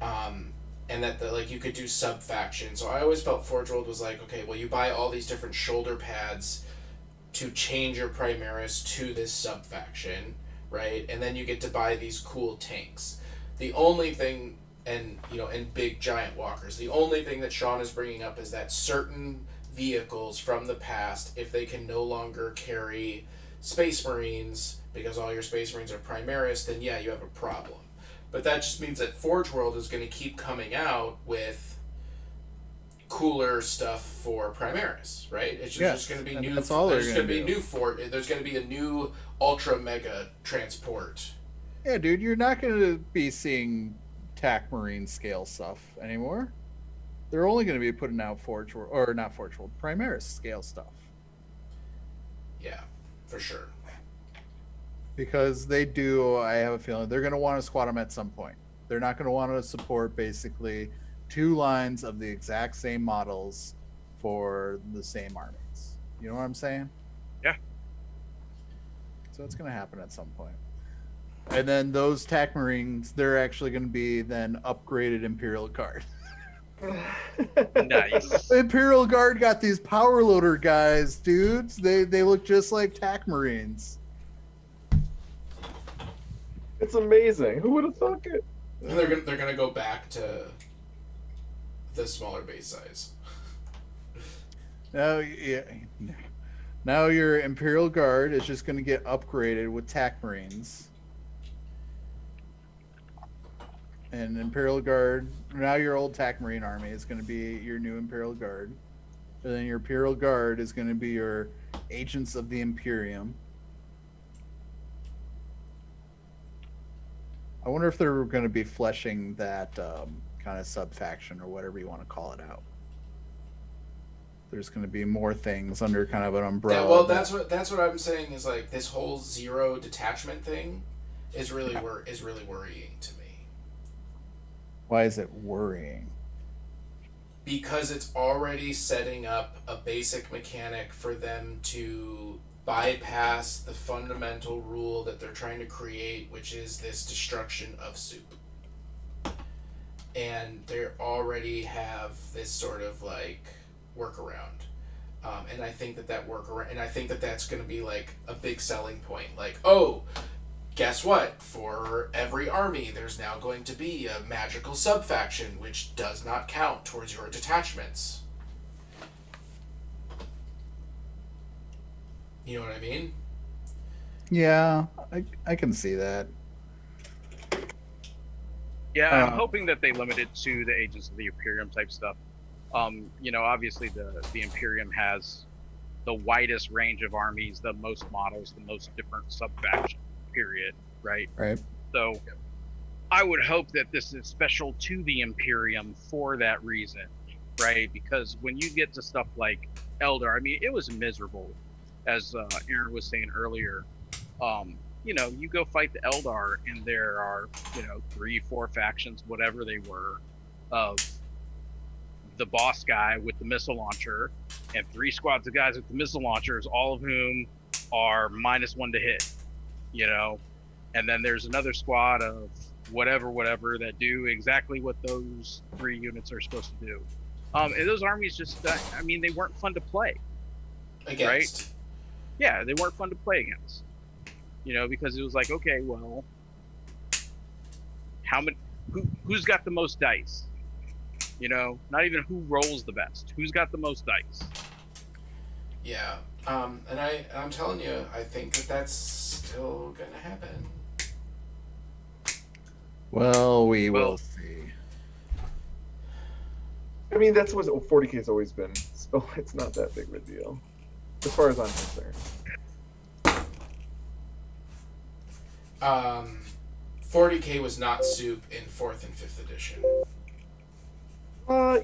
and that like you could do sub factions. So I always felt Forge World was like, okay, well, you buy all these different shoulder pads to change your Primaris to this sub faction, right? And then you get to buy these cool tanks. The only thing, and big giant walkers. The only thing that Sean is bringing up is that certain vehicles from the past, if they can no longer carry Space Marines because all your Space Marines are Primaris, then yeah, you have a problem. But that just means that Forge World is going to keep coming out with cooler stuff for Primaris, right? It's just going to be new. That's all there's they're going to gonna be do. new Fort. There's going to be a new Ultra Mega transport. Yeah, dude, you're not going to be seeing TAC Marine scale stuff anymore. They're only going to be putting out Forge World, or not Forge World, Primaris scale stuff. Yeah, for sure. Because they do, I have a feeling they're going to want to squat them at some point. They're not going to want to support basically 2 lines of the exact same models for the same armies. You know what I'm saying? Yeah. So it's going to happen at some point. And then those TAC Marines, they're actually going to be then upgraded Imperial Guard. Nice. The Imperial Guard got these power loader guys, dudes. They look just like TAC Marines. It's amazing. Who would have thought it? And they're gonna go back to the smaller base size. Now your Imperial Guard is just going to get upgraded with TAC Marines. And Imperial Guard, now your old TAC Marine army is going to be your new Imperial Guard. And then your Imperial Guard is going to be your Agents of the Imperium. I wonder if they're going to be fleshing that kind of sub-faction or whatever you want to call it out. There's going to be more things under kind of an umbrella. That's what I'm saying is like this whole zero detachment thing is really worrying to me. Why is it worrying? Because it's already setting up a basic mechanic for them to bypass the fundamental rule that they're trying to create, which is this destruction of soup. And they already have this sort of like workaround. And I think that workaround, and I think that that's going to be like a big selling point. Like, oh, guess what? For every army, there's now going to be a magical sub-faction, which does not count towards your detachments. You know what I mean? Yeah, I can see that. Yeah, I'm hoping that they limit it to the Agents of the Imperium type stuff. Obviously the Imperium has the widest range of armies, the most models, the most different sub-factions, period, right? Right. So I would hope that this is special to the Imperium for that reason, right? Because when you get to stuff like Eldar, I mean, it was miserable, as Aaron was saying earlier. You go fight the Eldar, and there are, 3-4 factions, whatever they were, of the boss guy with the missile launcher, and 3 squads of guys with the missile launchers, all of whom are -1 to hit, and then there's another squad of whatever that do exactly what those 3 units are supposed to do. And those armies just, they weren't fun to play. Against. Right? Yeah, they weren't fun to play against. Because it was like, okay, well, who's got the most dice? Not even who rolls the best. Who's got the most dice? Yeah. And I'm telling you, I think that's still gonna happen. Well, we will see. I mean, that's what 40K has always been, so it's not that big of a deal, as far as I'm concerned. 40K was not soup in 4th and 5th edition.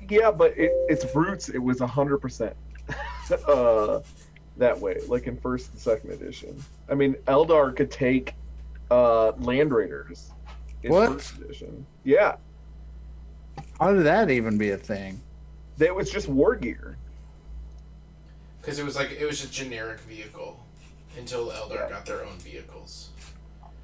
Yeah, but its roots, it was 100% that way, like in 1st and 2nd edition. I mean, Eldar could take Land Raiders in What? 1st edition. Yeah, How did that even be a thing? that was just war gear. Because it was a generic vehicle until the Eldar Yeah. got their own vehicles.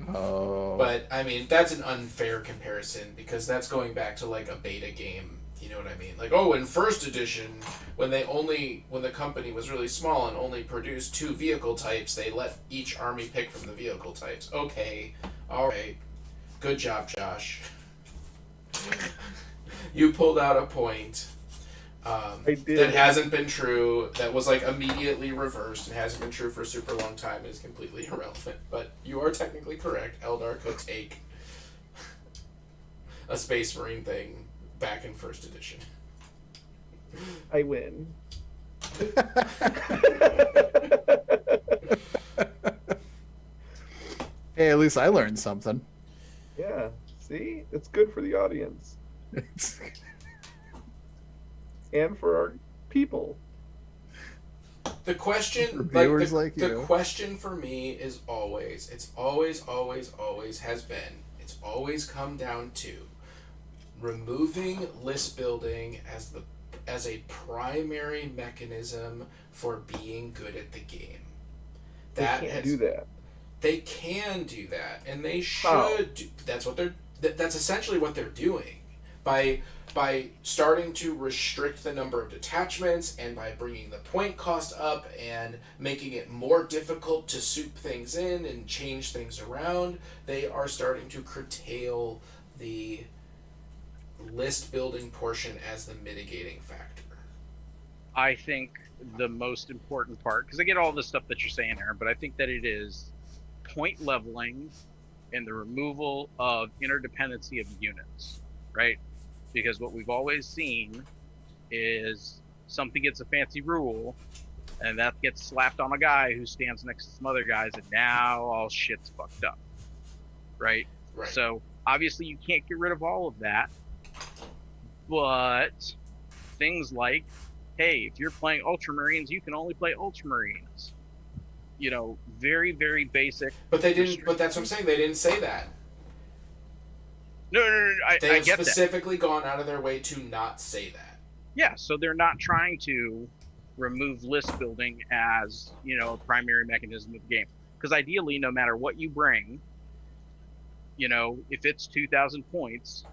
Oh. But I mean, that's an unfair comparison because that's going back to like a beta game. You know what I mean? Like, oh, in 1st edition, when the company was really small and only produced 2 vehicle types, they let each army pick from the vehicle types. Okay, all right, good job, Josh. You pulled out a point. I did. That hasn't been true. That was like immediately reversed and hasn't been true for a super long time. Is completely irrelevant. But you are technically correct. Eldar could take a Space Marine thing back in 1st edition. I win. Hey, at least I learned something. Yeah, see? It's good for the audience and for our people. The question, For like viewers the, like the you. question for me is always, it's always has been, it's always come down to removing list building as a primary mechanism for being good at the game. They can't do that. They can do that, and they How? should. That's what they're. That's essentially what they're doing by starting to restrict the number of detachments and by bringing the point cost up and making it more difficult to soup things in and change things around. They are starting to curtail the list building portion as the mitigating factor. I think the most important part, because I get all the stuff that you're saying, Aaron, but I think that it is point leveling and the removal of interdependency of units, right? Because what we've always seen is something gets a fancy rule and that gets slapped on a guy who stands next to some other guys, and now all shit's fucked up, right? Right. So obviously you can't get rid of all of that, but things like, hey, if you're playing Ultramarines, you can only play Ultramarines. You know, very, very basic. But they didn't. But that's what I'm saying. They didn't say that. No, I They have get that. specifically gone out of their way to not say that. Yeah, so they're not trying to remove list building as, you know, a primary mechanism of the game. Because ideally, no matter what you bring, you know, if it's 2,000 points,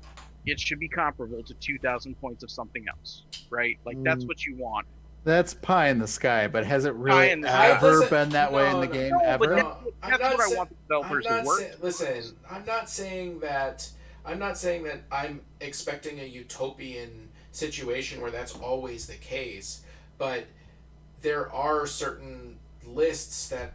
it should be comparable to 2,000 points of something else, right? Like, that's what you want. That's pie in the sky, but has it Pie really in the sky. ever Listen, been that way in the no, game? no, but Ever? No, That's what I want the developers to work. Listen, I'm not saying that. I'm not saying that I'm expecting a utopian situation where that's always the case, but there are certain lists that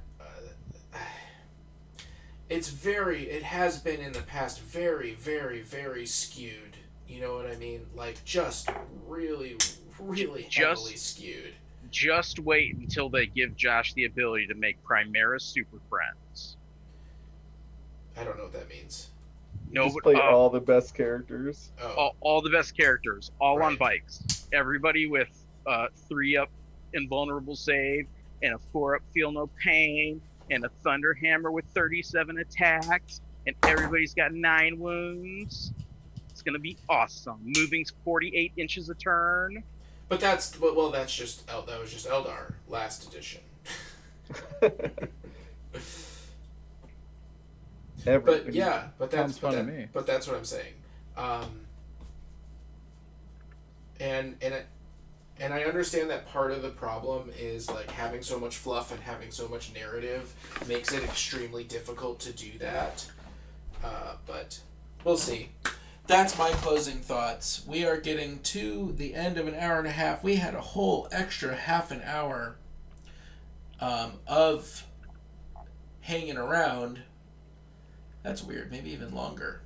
it has been in the past very, very, very skewed. You know what I mean? Like just really, really heavily skewed. Just wait until they give Josh the ability to make Primaris Super Friends. I don't know what that means. No, Just but, play all the best characters. Oh, all the best characters, all on Right. bikes. Everybody with 3-up invulnerable save and a 4-up feel no pain and a thunder hammer with 37 attacks, and everybody's got 9 wounds. It's gonna be awesome. Moving's 48 inches a turn. but that's that was just Eldar last edition. But yeah, but that's Sounds fun to me. But that's what I'm saying. And I understand that part of the problem is like having so much fluff and having so much narrative makes it extremely difficult to do that. But we'll see. That's my closing thoughts. We are getting to the end of an hour and a half. We had a whole extra half an hour of hanging around. That's weird. Maybe even longer.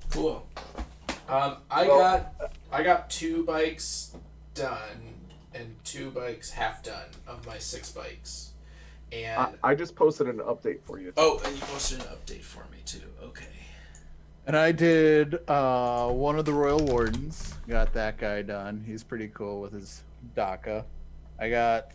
Cool. I got 2 bikes done and 2 bikes half done of my 6 bikes, And I just posted an update for you. oh, and you posted an update for me too. Okay. And I did one of the Royal Wardens. Got that guy done. He's pretty cool with his DACA. I got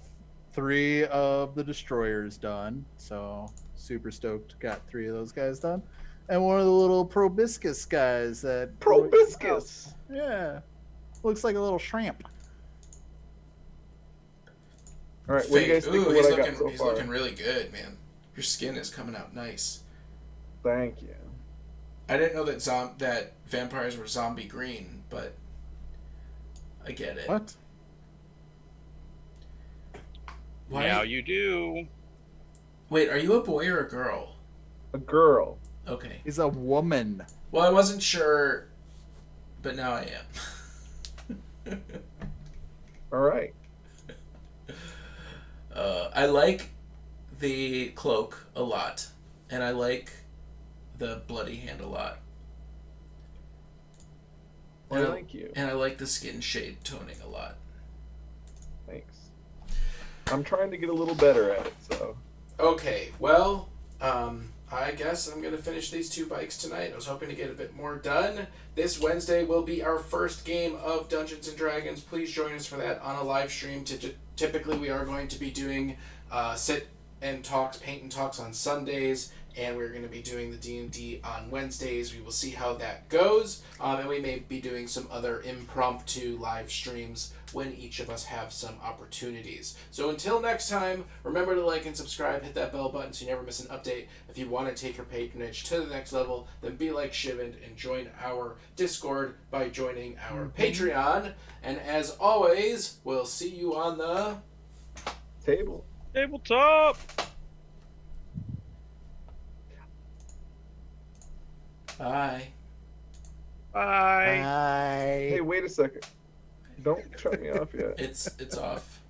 3 of the Destroyers done. So super stoked. Got 3 of those guys done. And one of the little Proboscis guys that... Proboscis. Yeah. Looks like a little shrimp. All right, what do you guys think of what I got so he's far? looking really good, man. Your skin is coming out nice. Thank you. I didn't know that that vampires were zombie green, but I get it. What? Why? Now you do. Wait, are you a boy or a girl? A girl. Okay. He's a woman. Well, I wasn't sure, but now I am. All right. I like the cloak a lot, and I like the bloody hand a lot. Well, thank you. And I like the skin shade toning a lot. Thanks. I'm trying to get a little better at it, so. Okay, well, I guess I'm going to finish these 2 bikes tonight. I was hoping to get a bit more done. This Wednesday will be our first game of Dungeons & Dragons. Please join us for that on a live stream. Typically, we are going to be doing sit and talks, paint and talks on Sundays, and we're going to be doing the D&D on Wednesdays. We will see how that goes, and we may be doing some other impromptu live streams when each of us have some opportunities. So until next time, remember to like and subscribe, hit that bell button so you never miss an update. If you want to take your patronage to the next level, then be like Shivan and join our Discord by joining our Patreon. And as always, we'll see you on the Table. Tabletop. bye. Bye. Bye. Hey, wait a second. Don't shut me off yet. It's off.